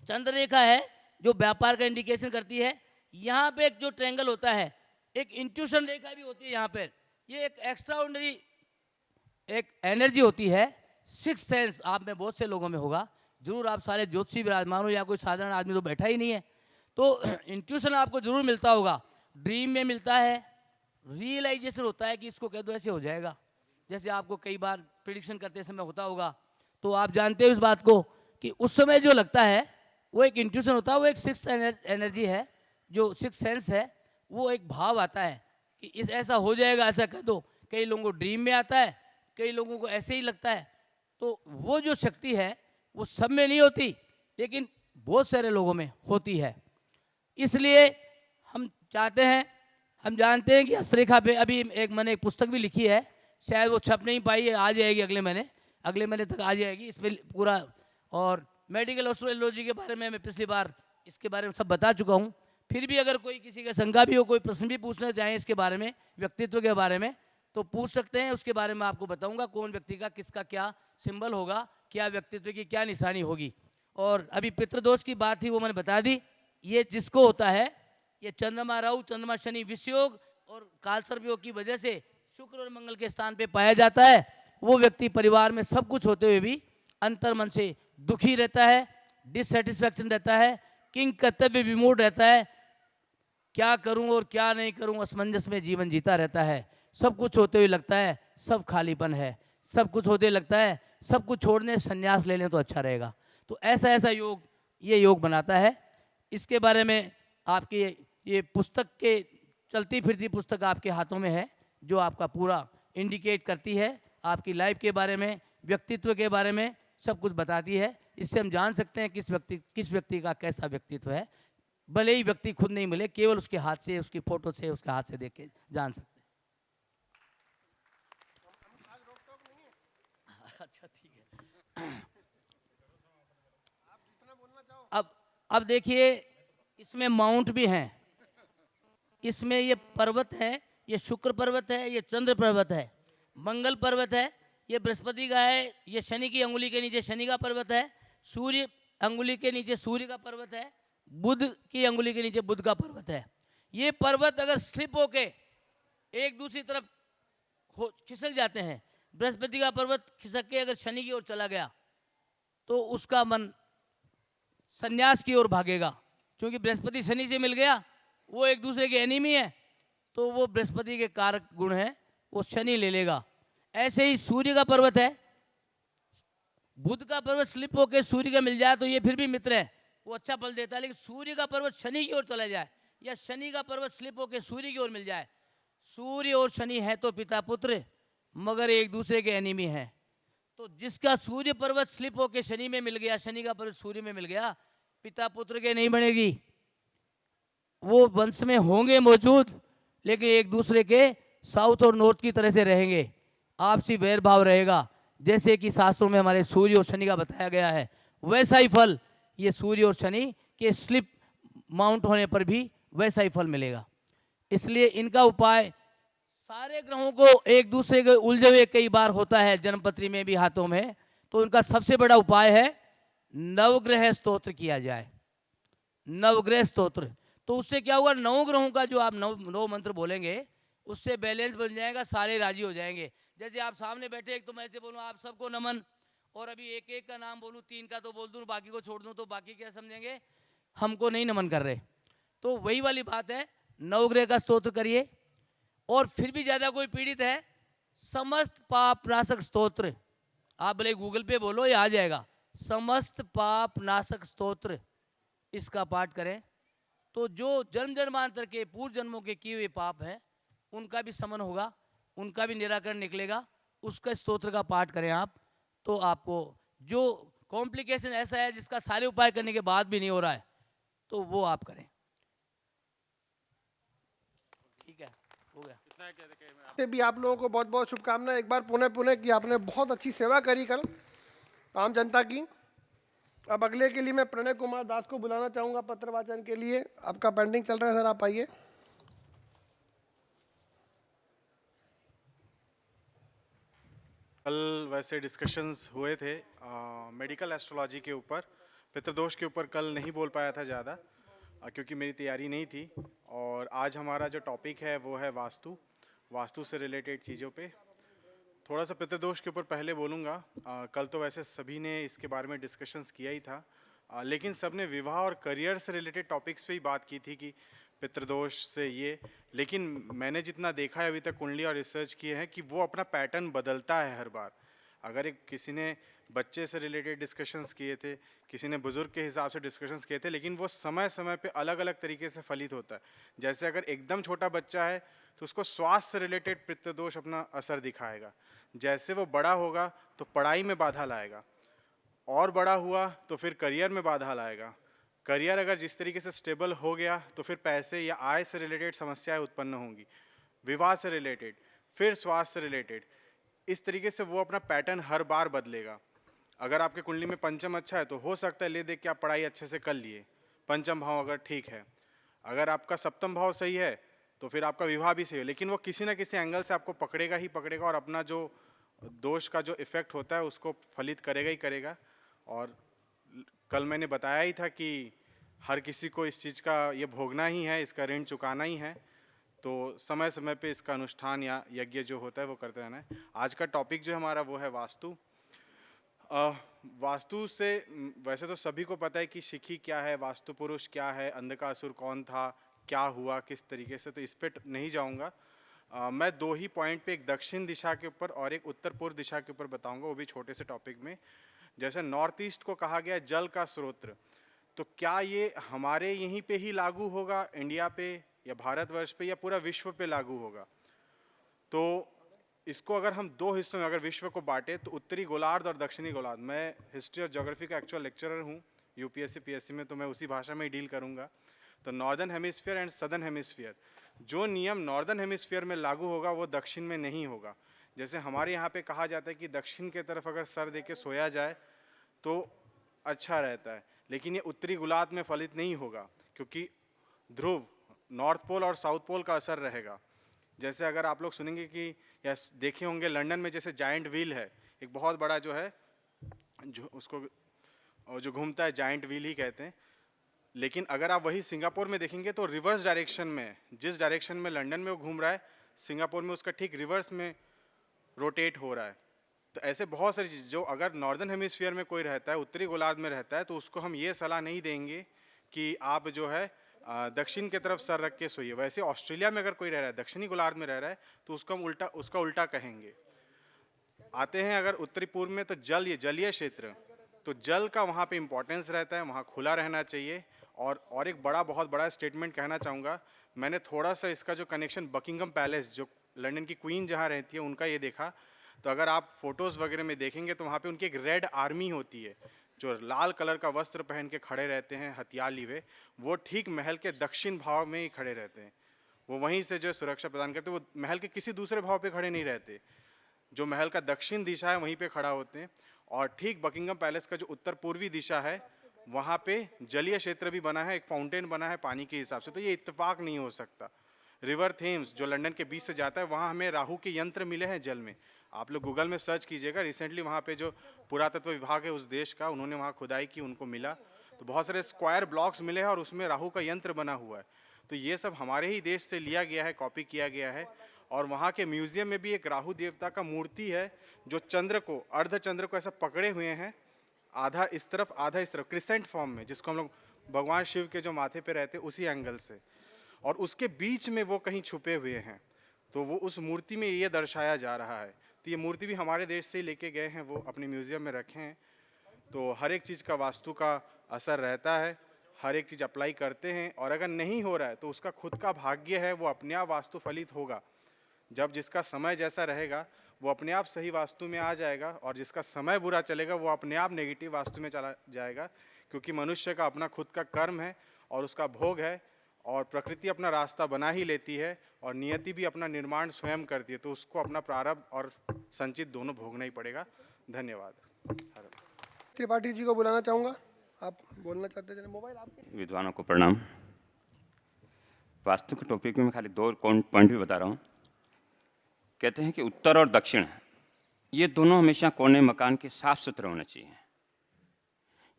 चंद्र रेखा है जो व्यापार का इंडिकेशन करती है। यहाँ पे एक जो ट्रायंगल होता है, एक इंट्यूशन रेखा भी होती है यहाँ पर। ये एक एक्स्ट्राऑर्डिनरी एक एनर्जी होती है, सिक्स सेंस आप में बहुत से लोगों में होगा, जरूर आप सारे ज्योतिषी विराजमान हो या कोई साधारण आदमी तो बैठा ही नहीं है, तो इंट्यूशन आपको जरूर मिलता होगा, ड्रीम में मिलता है, रियलाइजेशन होता है कि इसको कह दो ऐसे हो जाएगा, जैसे आपको कई बार प्रिडिक्शन करते समय होता होगा। तो आप जानते हो इस बात को कि उस समय जो लगता है वो एक इंट्यूशन होता है, वो एक सिक्स एनर्जी है, जो सिक्स सेंस है, वो एक भाव आता है कि इस ऐसा हो जाएगा, ऐसा कह दो। कई लोगों को ड्रीम में आता है, कई लोगों को ऐसे ही लगता है। तो वो जो शक्ति है वो सब में नहीं होती, लेकिन बहुत सारे लोगों में होती है। इसलिए हम चाहते हैं, हम जानते हैं कि हस्तरेखा पे अभी मैंने एक पुस्तक भी लिखी है, शायद वो छप नहीं पाई है, आ जाएगी अगले महीने तक आ जाएगी। इस पर पूरा और मेडिकल एस्ट्रोलॉजी के बारे में मैं पिछली बार इसके बारे में सब बता चुका हूँ। फिर भी अगर कोई किसी का शंका भी हो, कोई प्रश्न भी पूछना चाहें इसके बारे में, व्यक्तित्व के बारे में, तो पूछ सकते हैं। उसके बारे में आपको बताऊंगा कौन व्यक्ति का किसका क्या सिंबल होगा, क्या व्यक्तित्व की क्या निशानी होगी। और अभी पितृदोष की बात थी वो मैंने बता दी। ये जिसको होता है, ये चंद्रमा राहु, चंद्रमा शनि विषयोग और कालसर्प योग की वजह से शुक्र और मंगल के स्थान पे पाया जाता है, वो व्यक्ति परिवार में सब कुछ होते हुए भी अंतर मन से दुखी रहता है, डिससेटिस्फैक्शन रहता है, किंग कर्तव्य विमूढ़ रहता है, क्या करूं और क्या नहीं करूं असमंजस में जीवन जीता रहता है। सब कुछ होते हुए लगता है सब खालीपन है, सब कुछ होते लगता है सब कुछ छोड़ने संन्यास ले लें तो अच्छा रहेगा। तो ऐसा योग ये योग बनाता है। इसके बारे में आपकी ये पुस्तक के चलती फिरती पुस्तक आपके हाथों में है, जो आपका पूरा इंडिकेट करती है आपकी लाइफ के बारे में, व्यक्तित्व के बारे में सब कुछ बताती है। इससे हम जान सकते हैं किस व्यक्ति का कैसा व्यक्तित्व है। भले ही व्यक्ति खुद नहीं मिले, केवल उसके हाथ से, उसकी फोटो से, उसके हाथ से देख के जान सकते हैं। अच्छा ठीक है। अब देखिए, इसमें माउंट भी हैं। इसमें ये पर्वत है, ये शुक्र पर्वत है, ये चंद्र पर्वत है, मंगल पर्वत है, ये बृहस्पति का है, ये शनि की अंगुली के नीचे शनि का पर्वत है, सूर्य अंगुली के नीचे सूर्य का पर्वत है, बुध की अंगुली के नीचे बुध का पर्वत है। ये पर्वत अगर स्लिप होके एक दूसरी तरफ खिसक जाते हैं, बृहस्पति का पर्वत खिसक के अगर शनि की ओर चला गया तो उसका मन संन्यास की ओर भागेगा, क्योंकि बृहस्पति शनि से मिल गया, वो एक दूसरे के एनिमी है, तो वो बृहस्पति के कारक गुण है, वो शनि ले लेगा। ऐसे ही सूर्य का पर्वत है, बुध का पर्वत स्लिप होकर सूर्य का मिल जाए तो ये फिर भी मित्र है, वो अच्छा फल देता है। लेकिन सूर्य का पर्वत शनि की ओर चला जाए या शनि का पर्वत स्लिप होकर सूर्य की ओर मिल जाए, सूर्य और शनि है तो पिता पुत्र, मगर एक दूसरे के एनिमी है। तो जिसका सूर्य पर्वत स्लिप होकर शनि में मिल गया, शनि का पर्वत सूर्य में मिल गया, पिता पुत्र के नहीं बनेगी। वो वंश में होंगे मौजूद, लेकिन एक दूसरे के साउथ और नॉर्थ की तरह से रहेंगे, आपसी वैर भाव रहेगा। जैसे कि शास्त्रों में हमारे सूर्य और शनि का बताया गया है, वैसा ही फल ये सूर्य और शनि के स्लिप माउंट होने पर भी वैसा ही फल मिलेगा। इसलिए इनका उपाय, सारे ग्रहों को एक दूसरे के उलझे हुए कई बार होता है जन्मपत्री में भी, हाथों में, तो उनका सबसे बड़ा उपाय है नवग्रह स्तोत्र किया जाए। नवग्रह स्तोत्र, तो उससे क्या होगा, 9 ग्रहों का जो आप 9 मंत्र बोलेंगे उससे बैलेंस बन जाएगा, सारे राजी हो जाएंगे। जैसे आप सामने बैठे, एक तो मैं ऐसे बोलूँ आप सबको नमन, और अभी एक एक का नाम बोलूँ, 3 का तो बोल दूँ, बाकी को छोड़ दूँ, तो बाकी क्या समझेंगे, हमको नहीं नमन कर रहे। तो वही वाली बात है, नवग्रह का स्तोत्र करिए। और फिर भी ज़्यादा कोई पीड़ित है, समस्त पाप नाशक स्तोत्र, आप भले गूगल पे बोलो, ये आ जाएगा, समस्त पाप नाशक स्तोत्र, इसका पाठ करें तो जो जन्म जन्मांतर के पूर्व जन्मों के किए हुए पाप हैं उनका भी समन होगा, उनका भी निराकरण निकलेगा। उसका स्तोत्र का पाठ करें आप, तो आपको जो कॉम्प्लिकेशन ऐसा है जिसका सारे उपाय करने के बाद भी नहीं हो रहा है, तो वो आप करें। ठीक है, हो गया। से भी आप लोगों को बहुत बहुत शुभकामनाएं। एक बार पुनः कि आपने बहुत अच्छी सेवा करी कल आम जनता की। अब अगले के लिए मैं प्रणय कुमार दास को बुलाना चाहूँगा पत्र वाचन के लिए। आपका पेंडिंग चल रहा है सर, आप आइए। कल वैसे डिस्कशंस हुए थे मेडिकल एस्ट्रोलॉजी के ऊपर, पितृदोष के ऊपर कल नहीं बोल पाया था ज़्यादा क्योंकि मेरी तैयारी नहीं थी। और आज हमारा जो टॉपिक है वो है वास्तु से रिलेटेड चीज़ों पे थोड़ा सा पितृदोष के ऊपर पहले बोलूँगा। कल तो वैसे सभी ने इसके बारे में डिस्कशंस किया ही था, लेकिन सब ने विवाह और करियर से रिलेटेड टॉपिक्स पे ही बात की थी कि पितृदोष से ये। लेकिन मैंने जितना देखा है अभी तक कुंडली और रिसर्च किए हैं कि वो अपना पैटर्न बदलता है हर बार। अगर एक किसी ने बच्चे से रिलेटेड डिस्कशंस किए थे, किसी ने बुजुर्ग के हिसाब से डिस्कशंस किए थे, लेकिन वो समय समय पे अलग अलग तरीके से फलित होता है। जैसे अगर एकदम छोटा बच्चा है तो उसको स्वास्थ्य से रिलेटेड पितृदोष अपना असर दिखाएगा। जैसे वो बड़ा होगा तो पढ़ाई में बाधा लाएगा, और बड़ा हुआ तो फिर करियर में बाधा लाएगा। करियर अगर जिस तरीके से स्टेबल हो गया तो फिर पैसे या आय से रिलेटेड समस्याएं उत्पन्न होंगी, विवाह से रिलेटेड, फिर स्वास्थ्य से रिलेटेड। इस तरीके से वो अपना पैटर्न हर बार बदलेगा। अगर आपके कुंडली में पंचम अच्छा है तो हो सकता है ले देख के आप पढ़ाई अच्छे से कर लिए, पंचम भाव अगर ठीक है। अगर आपका सप्तम भाव सही है तो फिर आपका विवाह भी सही है, लेकिन वो किसी ना किसी एंगल से आपको पकड़ेगा ही पकड़ेगा, और अपना जो दोष का जो इफेक्ट होता है उसको फलित करेगा ही करेगा। और कल मैंने बताया ही था कि हर किसी को इस चीज़ का ये भोगना ही है, इसका ऋण चुकाना ही है, तो समय समय पे इसका अनुष्ठान या यज्ञ जो होता है वो करते रहना है। आज का टॉपिक जो हमारा वो है वास्तु। वास्तु से वैसे तो सभी को पता है कि शिखी क्या है, वास्तु पुरुष क्या है, अंधकासुर कौन था, क्या हुआ किस तरीके से, तो इस पर नहीं जाऊंगा। मैं 2 ही पॉइंट पे, एक दक्षिण दिशा के ऊपर और एक उत्तर पूर्व दिशा के ऊपर बताऊंगा, वो भी छोटे से टॉपिक में। जैसे नॉर्थ ईस्ट को कहा गया जल का स्रोत, तो क्या ये हमारे यहीं पे ही लागू होगा, इंडिया पे या भारतवर्ष पे, या पूरा विश्व पे लागू होगा? तो इसको अगर हम दो हिस्सों में अगर विश्व को बांटे तो उत्तरी गोलार्ध और दक्षिणी गोलार्ध, मैं हिस्ट्री और ज्योग्राफी का एक्चुअल लेक्चरर हूँ यूपीएससी पीएससी में, तो मैं उसी भाषा में ही डील करूँगा। तो northern hemisphere and southern hemisphere, जो नियम नॉर्दर्न हेमिस्फीयर में लागू होगा वो दक्षिण में नहीं होगा। जैसे हमारे यहाँ पे कहा जाता है कि दक्षिण के तरफ अगर सर दे के सोया जाए तो अच्छा रहता है, लेकिन ये उत्तरी गोलार्ध में फलित नहीं होगा, क्योंकि ध्रुव नॉर्थ पोल और साउथ पोल का असर रहेगा। जैसे अगर आप लोग सुनेंगे कि या देखे होंगे लंदन में जैसे जायंट व्हील है, एक बहुत बड़ा जो है जो उसको जो घूमता है जायंट व्हील ही कहते हैं, लेकिन अगर आप वही सिंगापुर में देखेंगे तो रिवर्स डायरेक्शन में, जिस डायरेक्शन में लंदन में वो घूम रहा है सिंगापुर में उसका ठीक रिवर्स में रोटेट हो रहा है। तो ऐसे बहुत सारी चीज़, जो अगर नॉर्दर्न हेमिस्फीयर में कोई रहता है, उत्तरी गोलार्ध में रहता है, तो उसको हम ये सलाह नहीं देंगे कि आप जो है दक्षिण की तरफ सर रख के सोइए। वैसे ऑस्ट्रेलिया में अगर कोई रह रहा है, दक्षिणी गोलार्ध में रह रहा है, तो उसको हम उसका उल्टा कहेंगे। आते हैं अगर उत्तरी पूर्व में, तो जलीय क्षेत्र, तो जल का वहाँ पे इम्पोर्टेंस रहता है, वहाँ खुला रहना चाहिए। और एक बहुत बड़ा स्टेटमेंट कहना चाहूँगा, मैंने थोड़ा सा इसका जो कनेक्शन बकिंगम पैलेस, जो लंदन की क्वीन जहाँ रहती है, उनका ये देखा, तो अगर आप फोटोज़ वगैरह में देखेंगे तो वहाँ पे उनकी एक रेड आर्मी होती है, जो लाल कलर का वस्त्र पहन के खड़े रहते हैं, हथियार लिए, वो ठीक महल के दक्षिण भाव में ही खड़े रहते हैं। वो वहीं से जो सुरक्षा प्रदान करते हैं, वो महल के किसी दूसरे भाव पे खड़े नहीं रहते, जो महल का दक्षिण दिशा है वहीं पे खड़ा होते हैं। और ठीक बकिंगम पैलेस का जो उत्तर पूर्वी दिशा है, वहाँ पे जलीय क्षेत्र भी बना है, एक फाउंटेन बना है पानी के हिसाब से। तो ये इत्तेफाक नहीं हो सकता। रिवर थेम्स जो लंदन के बीच से जाता है, वहाँ हमें राहु के यंत्र मिले हैं जल में। आप लोग गूगल में सर्च कीजिएगा, रिसेंटली वहाँ पे जो पुरातत्व विभाग है उस देश का, उन्होंने वहाँ खुदाई की, उनको मिला, तो बहुत सारे स्क्वायर ब्लॉक्स मिले हैं और उसमें राहु का यंत्र बना हुआ है। तो ये सब हमारे ही देश से लिया गया है, कॉपी किया गया है। और वहाँ के म्यूजियम में भी एक राहु देवता का मूर्ति है, जो चंद्र को, अर्ध चंद्र को ऐसा पकड़े हुए हैं, आधा इस तरफ आधा इस तरफ, क्रिसेंट फॉर्म में, जिसको हम लोग भगवान शिव के जो माथे पे रहते उसी एंगल से, और उसके बीच में वो कहीं छुपे हुए हैं। तो वो उस मूर्ति में ये दर्शाया जा रहा है। तो ये मूर्ति भी हमारे देश से ही लेके गए हैं, वो अपने म्यूजियम में रखे हैं। तो हर एक चीज़ का वास्तु का असर रहता है, हर एक चीज़ अप्लाई करते हैं, और अगर नहीं हो रहा है तो उसका खुद का भाग्य है, वो अपने आप वास्तु फलित होगा। जब जिसका समय जैसा रहेगा वो अपने आप सही वास्तु में आ जाएगा, और जिसका समय बुरा चलेगा वो अपने आप नेगेटिव वास्तु में चला जाएगा, क्योंकि मनुष्य का अपना खुद का कर्म है और उसका भोग है, और प्रकृति अपना रास्ता बना ही लेती है, और नियति भी अपना निर्माण स्वयं करती है। तो उसको अपना प्रारब्ध और संचित दोनों भोगना ही पड़ेगा। धन्यवाद। त्रिपाठी जी को बुलाना चाहूँगा, आप बोलना चाहते हैं? मोबाइल आपके। विद्वानों को प्रणाम। वास्तु के टॉपिक में मैं खाली दो पॉइंट भी बता रहा हूँ। कहते हैं कि उत्तर और दक्षिण, ये दोनों हमेशा कोने मकान के साफ सुथरे होने चाहिए।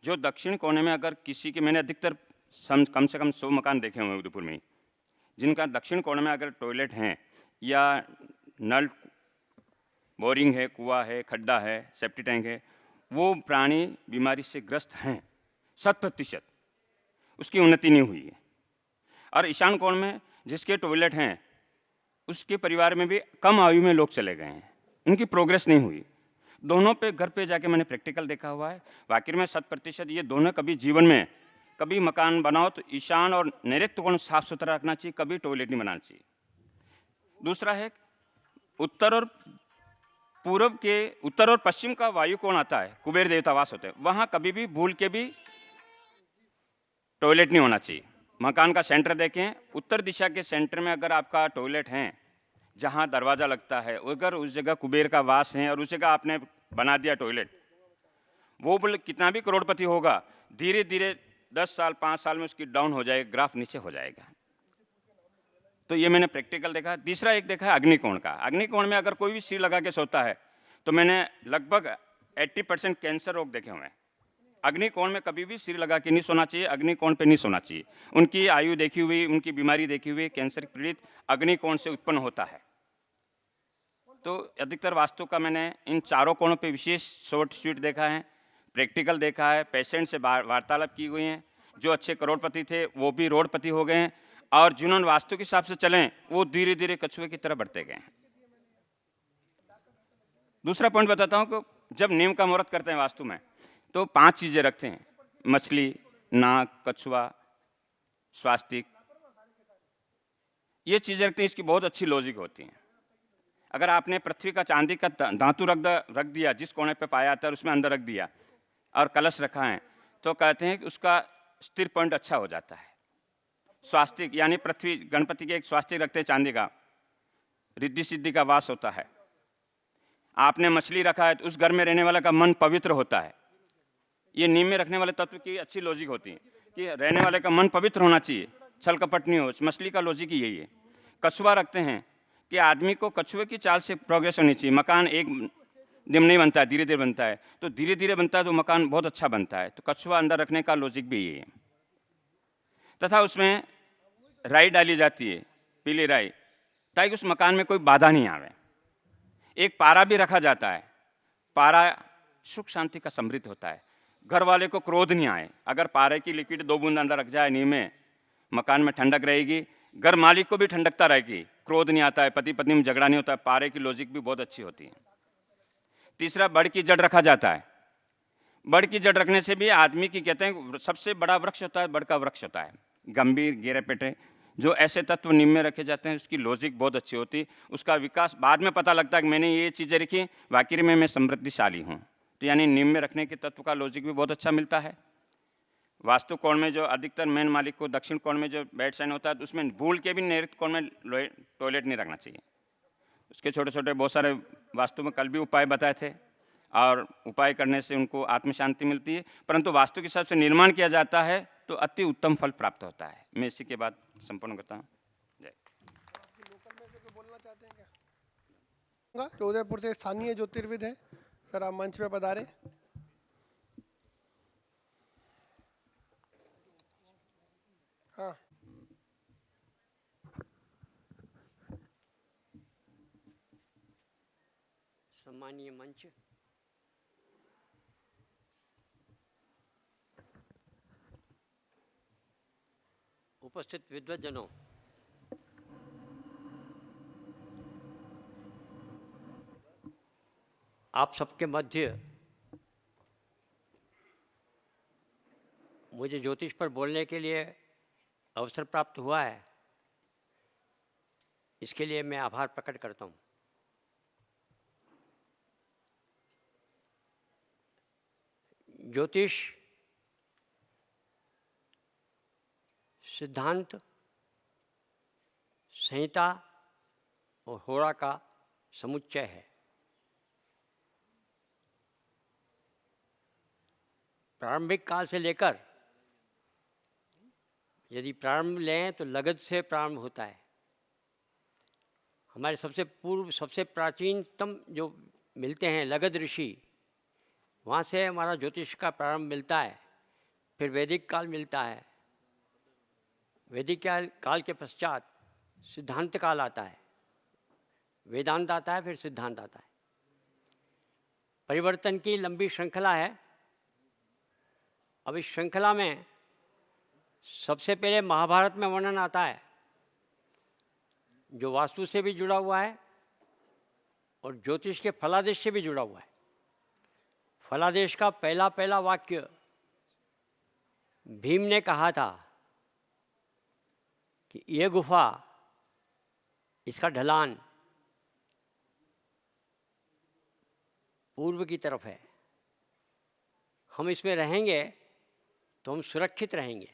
जो दक्षिण कोने में अगर किसी के, मैंने अधिकतर कम से कम 100 मकान देखे हुए उदयपुर में, जिनका दक्षिण कोने में अगर टॉयलेट हैं या नल, बोरिंग है, कुआं है, खड्डा है, सेप्टी टैंक है, वो प्राणी बीमारी से ग्रस्त हैं 100%, उसकी उन्नति नहीं हुई है। और ईशान कोण में जिसके टॉयलेट हैं उसके परिवार में भी कम आयु में लोग चले गए हैं, उनकी प्रोग्रेस नहीं हुई। दोनों पे घर पे जाके मैंने प्रैक्टिकल देखा हुआ है, वाकई में 100% ये दोनों कभी जीवन में, कभी मकान बनाओ तो ईशान और नैऋत्य कोण साफ सुथरा रखना चाहिए, कभी टॉयलेट नहीं बनाना चाहिए। दूसरा है उत्तर और पूर्व के, उत्तर और पश्चिम का वायु कोण आता है, कुबेर देवता वास होते हैं, वहाँ कभी भी भूल के भी टॉयलेट नहीं होना चाहिए। मकान का सेंटर देखें, उत्तर दिशा के सेंटर में अगर आपका टॉयलेट है, जहाँ दरवाज़ा लगता है, अगर उस जगह कुबेर का वास है और उस जगह आपने बना दिया टॉयलेट, वो बोले कितना भी करोड़पति होगा, धीरे धीरे 10 साल 5 साल में उसकी डाउन हो जाएगा, ग्राफ नीचे हो जाएगा। तो ये मैंने प्रैक्टिकल देखा। तीसरा एक देखा है अग्निकोण का। अग्निकोण में अगर कोई भी सिर लगा के सोता है तो मैंने लगभग 80% कैंसर रोग देखे हुए हैं। अग्निकोण में कभी भी सिर लगा के नहीं सोना चाहिए, अग्निकोण पे नहीं सोना चाहिए। उनकी आयु देखी हुई, उनकी बीमारी देखी हुई, कैंसर पीड़ित अग्निकोण से उत्पन्न होता है। तो अधिकतर वास्तु का मैंने इन चारों कोणों पे विशेष शॉर्ट स्वीट देखा है, प्रैक्टिकल देखा है, पेशेंट से वार्तालाप की हुई हैं। जो अच्छे करोड़पति थे वो भी रोडपति हो गए हैं, और जिन्होंने वास्तु के हिसाब से चलें वो धीरे धीरे कछुए की तरह बढ़ते गए हैं। दूसरा पॉइंट बताता हूँ कि जब नीम का मुहूर्त करते हैं वास्तु में तो 5 चीज़ें रखते हैं, मछली, नाग, कछुआ, स्वास्तिक, ये चीज़ें रखते हैं। इसकी बहुत अच्छी लॉजिक होती है। अगर आपने पृथ्वी का चांदी का धातु रख दिया जिस कोने पे पाया था, उसमें अंदर रख दिया और कलश रखा है, तो कहते हैं कि उसका स्थिर पॉइंट अच्छा हो जाता है। स्वास्तिक यानी पृथ्वी, गणपति के एक स्वास्तिक रखते हैं चांदी का, रिद्धि सिद्धि का वास होता है। आपने मछली रखा है तो उस घर में रहने वाला का मन पवित्र होता है। ये नीम में रखने वाले तत्व की अच्छी लॉजिक होती है कि रहने वाले का मन पवित्र होना चाहिए, छल कपट नहीं हो। मछली का लॉजिक ही यही है। कछुआ रखते हैं कि आदमी को कछुए की चाल से प्रोग्रेस होनी चाहिए। मकान एक दिन नहीं बनता है, धीरे धीरे बनता है, तो धीरे धीरे बनता है तो मकान बहुत अच्छा बनता है। तो कछुआ अंदर रखने का लॉजिक भी यही है। तथा उसमें राई डाली जाती है, पीली राई, ताकि उस मकान में कोई बाधा नहीं आवे। एक पारा भी रखा जाता है। पारा सुख शांति का समृद्ध होता है, घर वाले को क्रोध नहीं आए। अगर पारे की लिक्विड 2 बूंद अंदर रख जाए नीम में, मकान में ठंडक रहेगी, घर मालिक को भी ठंडकता रहेगी, क्रोध नहीं आता है, पति पत्नी में झगड़ा नहीं होता है। पारे की लॉजिक भी बहुत अच्छी होती है। तीसरा, बड़ की जड़ रखा जाता है। बड़ की जड़ रखने से भी आदमी की, कहते हैं सबसे बड़ा वृक्ष होता है, बड़ का वृक्ष होता है, गंभीर गेरे पेटे। जो ऐसे तत्व नीम में रखे जाते हैं उसकी लॉजिक बहुत अच्छी होती है। उसका विकास बाद में पता लगता है कि मैंने ये चीज़ें रखी, वाकई में मैं समृद्धिशाली हूँ। तो यानी नीम में रखने के तत्व का लॉजिक भी बहुत अच्छा मिलता है। वास्तु कोण में जो अधिकतर मेन मालिक को दक्षिण कोण में जो बेड साइन होता है, तो उसमें भूल के भी नैऋत्य कोण में टॉयलेट नहीं रखना चाहिए। उसके छोटे छोटे बहुत सारे वास्तु में कल भी उपाय बताए थे, और उपाय करने से उनको आत्म शांति मिलती है। परंतु वास्तु के हिसाब से निर्माण किया जाता है तो अति उत्तम फल प्राप्त होता है। मैं इसी के बाद संपूर्ण करता हूँ। जय। बोलना चाहते हैं क्या? तो उदयपुर से स्थानीय ज्योतिर्विद है सर, आप मंच पे पधारे। हाँ, सम्मानीय मंच, उपस्थित विद्वज्जनों, आप सबके मध्य मुझे ज्योतिष पर बोलने के लिए अवसर प्राप्त हुआ है, इसके लिए मैं आभार प्रकट करता हूँ। ज्योतिष सिद्धांत, संहिता और होरा का समुच्चय है। प्रारंभिक काल से लेकर, यदि प्रारंभ लें तो लगध से प्रारंभ होता है। हमारे सबसे पूर्व, सबसे प्राचीनतम जो मिलते हैं लगध ऋषि, वहाँ से हमारा ज्योतिष का प्रारंभ मिलता है। फिर वैदिक काल मिलता है, वैदिक काल के पश्चात सिद्धांत काल आता है, वेदांत आता है, फिर सिद्धांत आता है। परिवर्तन की लंबी श्रृंखला है। अब इस श्रृंखला में सबसे पहले महाभारत में वर्णन आता है, जो वास्तु से भी जुड़ा हुआ है और ज्योतिष के फलादेश से भी जुड़ा हुआ है। फलादेश का पहला वाक्य भीम ने कहा था कि ये गुफा, इसका ढलान पूर्व की तरफ है, हम इसमें रहेंगे तो हम सुरक्षित रहेंगे,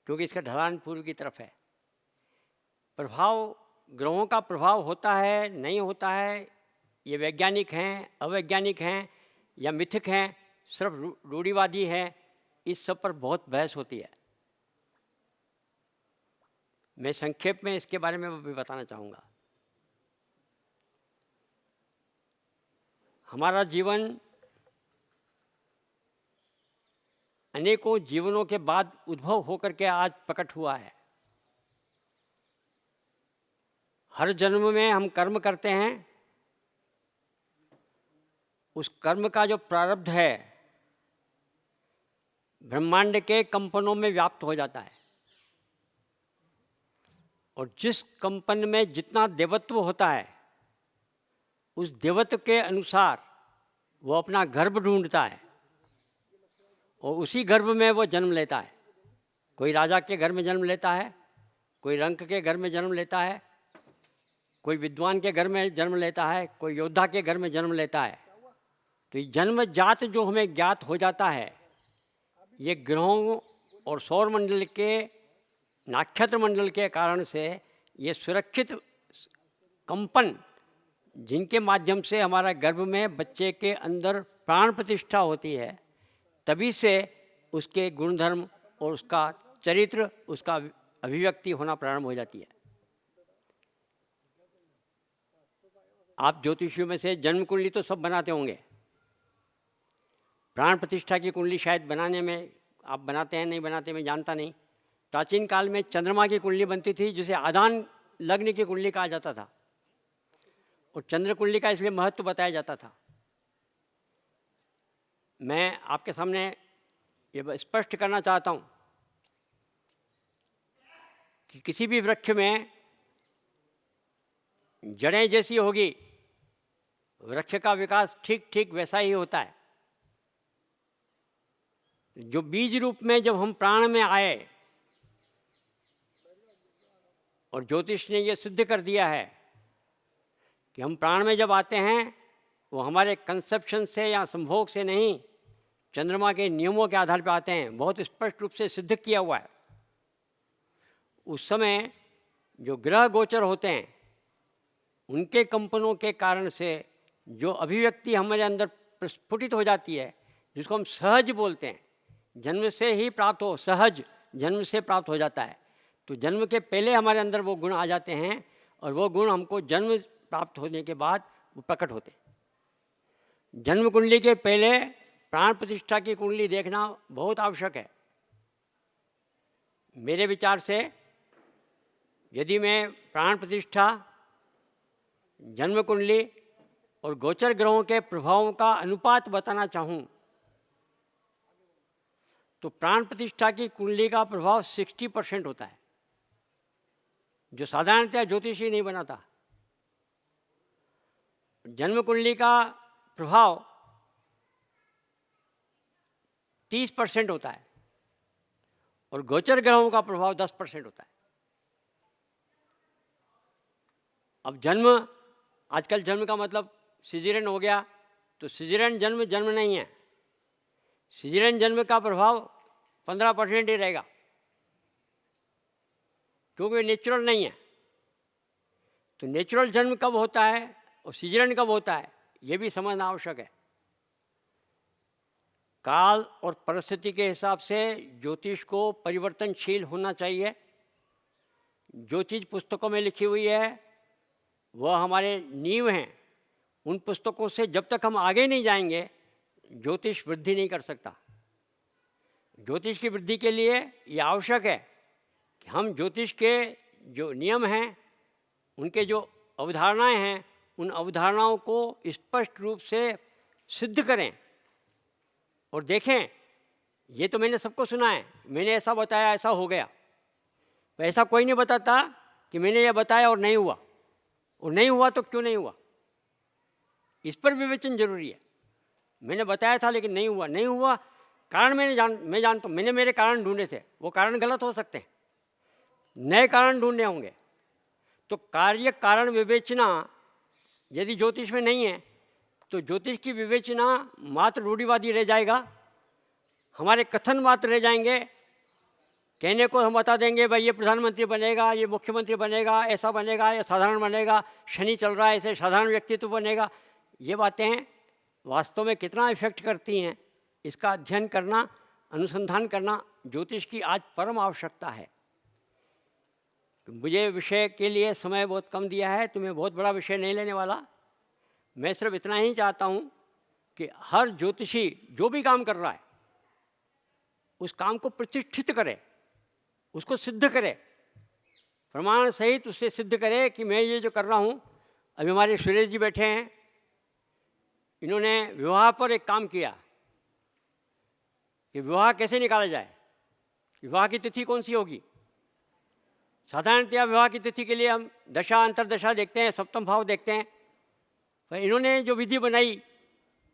क्योंकि इसका ढलान पूर्व की तरफ है। प्रभाव, ग्रहों का प्रभाव होता है नहीं होता है, ये वैज्ञानिक हैं, अवैज्ञानिक हैं या मिथक हैं, सिर्फ रूढ़िवादी हैं, इस सब पर बहुत बहस होती है। मैं संक्षेप में इसके बारे में भी बताना चाहूँगा। हमारा जीवन अनेकों जीवनों के बाद उद्भव होकर के आज प्रकट हुआ है। हर जन्म में हम कर्म करते हैं, उस कर्म का जो प्रारब्ध है ब्रह्मांड के कंपनों में व्याप्त हो जाता है, और जिस कंपन में जितना देवत्व होता है उस देवत्व के अनुसार वो अपना गर्भ ढूंढता है और उसी गर्भ में वो जन्म लेता है। कोई राजा के घर में जन्म लेता है, कोई रंक के घर में जन्म लेता है, कोई विद्वान के घर में जन्म लेता है, कोई योद्धा के घर में जन्म लेता है। तो ये जन्मजात जो हमें ज्ञात हो जाता है, ये ग्रहों और सौर मंडल के, नक्षत्र मंडल के कारण से ये सुरक्षित कंपन, जिनके माध्यम से हमारा गर्भ में बच्चे के अंदर प्राण प्रतिष्ठा होती है, तभी से उसके गुणधर्म और उसका चरित्र, उसका अभिव्यक्ति होना प्रारंभ हो जाती है। आप ज्योतिषियों में से जन्म कुंडली तो सब बनाते होंगे, प्राण प्रतिष्ठा की कुंडली शायद बनाने में आप बनाते हैं, नहीं बनाते मैं जानता नहीं। प्राचीन काल में चंद्रमा की कुंडली बनती थी, जिसे आदान लग्न की कुंडली कहा जाता था, और चंद्र कुंडली का इसलिए महत्व बताया जाता था। मैं आपके सामने ये स्पष्ट करना चाहता हूँ कि किसी भी वृक्ष में जड़ें जैसी होगी, वृक्ष का विकास ठीक ठीक वैसा ही होता है। जो बीज रूप में जब हम प्राण में आए, और ज्योतिष ने ये सिद्ध कर दिया है कि हम प्राण में जब आते हैं, वो हमारे कंसेप्शन से या संभोग से नहीं, चंद्रमा के नियमों के आधार पर आते हैं। बहुत स्पष्ट रूप से सिद्ध किया हुआ है। उस समय जो ग्रह गोचर होते हैं, उनके कंपनों के कारण से जो अभिव्यक्ति हमारे अंदर प्रस्फुटित हो जाती है, जिसको हम सहज बोलते हैं, जन्म से ही प्राप्त हो, सहज जन्म से प्राप्त हो जाता है। तो जन्म के पहले हमारे अंदर वो गुण आ जाते हैं, और वो गुण हमको जन्म प्राप्त होने के बाद वो प्रकट होते हैं। जन्म कुंडली के पहले प्राण प्रतिष्ठा की कुंडली देखना बहुत आवश्यक है। मेरे विचार से यदि मैं प्राण प्रतिष्ठा, जन्म कुंडली और गोचर ग्रहों के प्रभावों का अनुपात बताना चाहूँ, तो प्राण प्रतिष्ठा की कुंडली का प्रभाव 60% होता है, जो साधारणतः ज्योतिषी नहीं बनाता। जन्म कुंडली का प्रभाव 30% होता है, और गोचर ग्रहों का प्रभाव 10% होता है। अब जन्म, आजकल जन्म का मतलब सिजेरियन हो गया, तो सिजेरियन जन्म जन्म नहीं है। सिजेरियन जन्म का प्रभाव 15% ही रहेगा, क्योंकि नेचुरल नहीं है। तो नेचुरल जन्म कब होता है और सिजेरियन कब होता है, ये भी समझना आवश्यक है। काल और परिस्थिति के हिसाब से ज्योतिष को परिवर्तनशील होना चाहिए। जो चीज़ पुस्तकों में लिखी हुई है वह हमारे नींव हैं। उन पुस्तकों से जब तक हम आगे नहीं जाएंगे, ज्योतिष वृद्धि नहीं कर सकता। ज्योतिष की वृद्धि के लिए ये आवश्यक है कि हम ज्योतिष के जो नियम हैं, उनके जो अवधारणाएं हैं, उन अवधारणाओं को स्पष्ट रूप से सिद्ध करें और देखें। ये तो मैंने सबको सुना है, मैंने ऐसा बताया, ऐसा हो गया। तो ऐसा कोई नहीं बताता कि मैंने ये बताया और नहीं हुआ, और नहीं हुआ तो क्यों नहीं हुआ, इस पर विवेचन जरूरी है। मैंने बताया था लेकिन नहीं हुआ, नहीं हुआ, कारण मैं जानता हूँ, मैंने मेरे कारण ढूंढे थे, वो कारण गलत हो सकते हैं, नए कारण ढूंढने होंगे। तो कार्य कारण विवेचना यदि ज्योतिष में नहीं है, तो ज्योतिष की विवेचना मात्र रूढ़िवादी रह जाएगा, हमारे कथन मात्र रह जाएंगे। कहने को हम बता देंगे भाई ये प्रधानमंत्री बनेगा, ये मुख्यमंत्री बनेगा, ऐसा बनेगा, ये साधारण बनेगा, शनि चल रहा है ऐसे साधारण व्यक्तित्व बनेगा। ये बातें वास्तव में कितना इफेक्ट करती हैं, इसका अध्ययन करना, अनुसंधान करना ज्योतिष की आज परम आवश्यकता है। मुझे विषय के लिए समय बहुत कम दिया है, तो मैं बहुत बड़ा विषय नहीं लेने वाला। मैं सिर्फ इतना ही चाहता हूँ कि हर ज्योतिषी जो भी काम कर रहा है उस काम को प्रतिष्ठित करे, उसको सिद्ध करे, प्रमाण सहित उससे सिद्ध करे कि मैं ये जो कर रहा हूँ। अभी हमारे सुरेश जी बैठे हैं, इन्होंने विवाह पर एक काम किया कि विवाह कैसे निकाला जाए, विवाह की तिथि कौन सी होगी। साधारणतया विवाह की तिथि के लिए हम दशा अंतरदशा देखते हैं, सप्तम भाव देखते हैं, पर इन्होंने जो विधि बनाई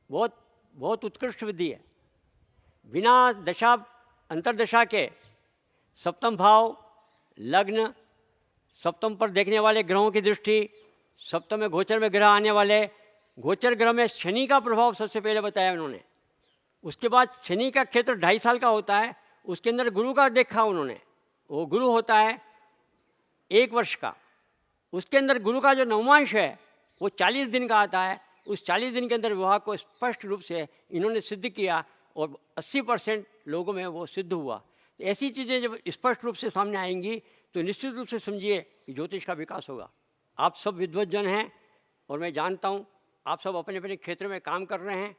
बहुत बहुत उत्कृष्ट विधि है। बिना दशा अंतरदशा के सप्तम भाव, लग्न, सप्तम पर देखने वाले ग्रहों की दृष्टि, सप्तम में गोचर में ग्रह आने वाले, गोचर ग्रह में शनि का प्रभाव सबसे पहले बताया उन्होंने। उसके बाद शनि का क्षेत्र 2.5 साल का होता है, उसके अंदर गुरु का देखा उन्होंने, वो गुरु होता है 1 वर्ष का। उसके अंदर गुरु का जो नवमांश है वो 40 दिन का आता है। उस 40 दिन के अंदर विवाह को स्पष्ट रूप से इन्होंने सिद्ध किया और 80% लोगों में वो सिद्ध हुआ। तो ऐसी चीज़ें जब स्पष्ट रूप से सामने आएंगी तो निश्चित रूप से समझिए कि ज्योतिष का विकास होगा। आप सब विद्वतजन हैं और मैं जानता हूँ आप सब अपने अपने क्षेत्र में काम कर रहे हैं।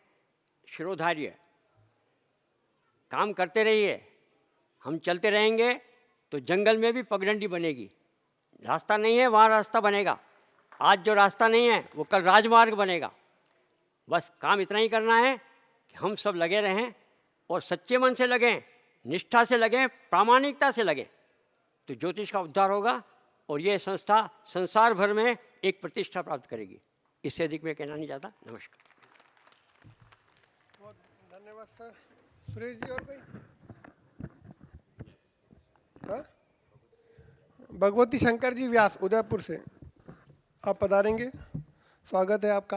शिरोधार्य काम करते रहिए, हम चलते रहेंगे तो जंगल में भी पगडंडी बनेगी। रास्ता नहीं है वहाँ रास्ता बनेगा, आज जो रास्ता नहीं है वो कल राजमार्ग बनेगा। बस काम इतना ही करना है कि हम सब लगे रहें और सच्चे मन से लगें, निष्ठा से लगें, प्रामाणिकता से लगें, तो ज्योतिष का उद्धार होगा और ये संस्था संसार भर में एक प्रतिष्ठा प्राप्त करेगी। इससे अधिक मैं कहना नहीं चाहता। नमस्कार। बहुत धन्यवाद सर। सुरेश जी और कोई? हाँ? भगवती शंकर जी व्यास उदयपुर से आप पधारेंगे, स्वागत है आपका।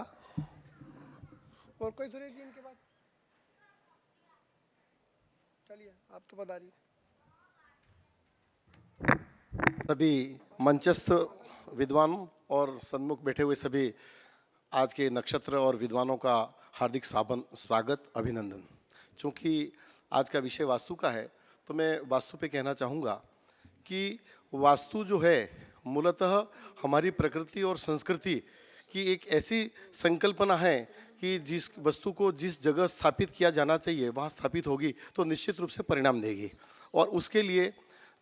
और कोई सुरेश जी इनके बाद? चलिए आप तो पधारिए। सभी मंचस्थ विद्वान और सन्मुख बैठे हुए सभी आज के नक्षत्र और विद्वानों का हार्दिक स्वागत, अभिनंदन। चूँकि आज का विषय वास्तु का है तो मैं वास्तु पे कहना चाहूँगा कि वास्तु जो है मूलतः हमारी प्रकृति और संस्कृति की एक ऐसी संकल्पना है कि जिस वस्तु को जिस जगह स्थापित किया जाना चाहिए वहाँ स्थापित होगी तो निश्चित रूप से परिणाम देगी। और उसके लिए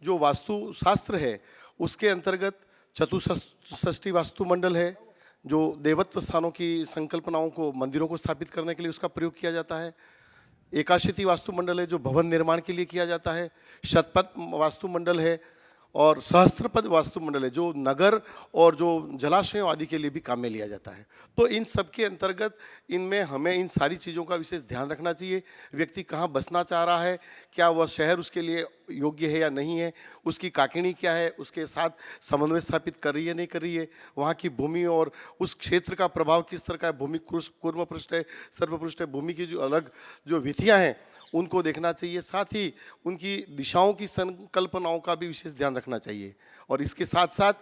जो वास्तु शास्त्र है उसके अंतर्गत चतुष्षष्ठी वास्तु मंडल है, जो देवत्व स्थानों की संकल्पनाओं को, मंदिरों को स्थापित करने के लिए उसका प्रयोग किया जाता है। एकाशीति वास्तु मंडल है जो भवन निर्माण के लिए किया जाता है। शतपथ वास्तु मंडल है और सहस्त्रपद वास्तु मंडल है जो नगर और जो जलाशयों आदि के लिए भी काम में लिया जाता है। तो इन सब के अंतर्गत इनमें हमें इन सारी चीज़ों का विशेष ध्यान रखना चाहिए। व्यक्ति कहाँ बसना चाह रहा है, क्या वह शहर उसके लिए योग्य है या नहीं है, उसकी काकिणी क्या है, उसके साथ समन्वय स्थापित कर रही है नहीं कर रही है, वहाँ की भूमि और उस क्षेत्र का प्रभाव किस तरह का है, भूमि कूर्म पृष्ठ है, सर्वपृष्ठ है, भूमि की जो अलग जो विधियाँ हैं उनको देखना चाहिए। साथ ही उनकी दिशाओं की संकल्पनाओं का भी विशेष ध्यान रखना चाहिए। और इसके साथ साथ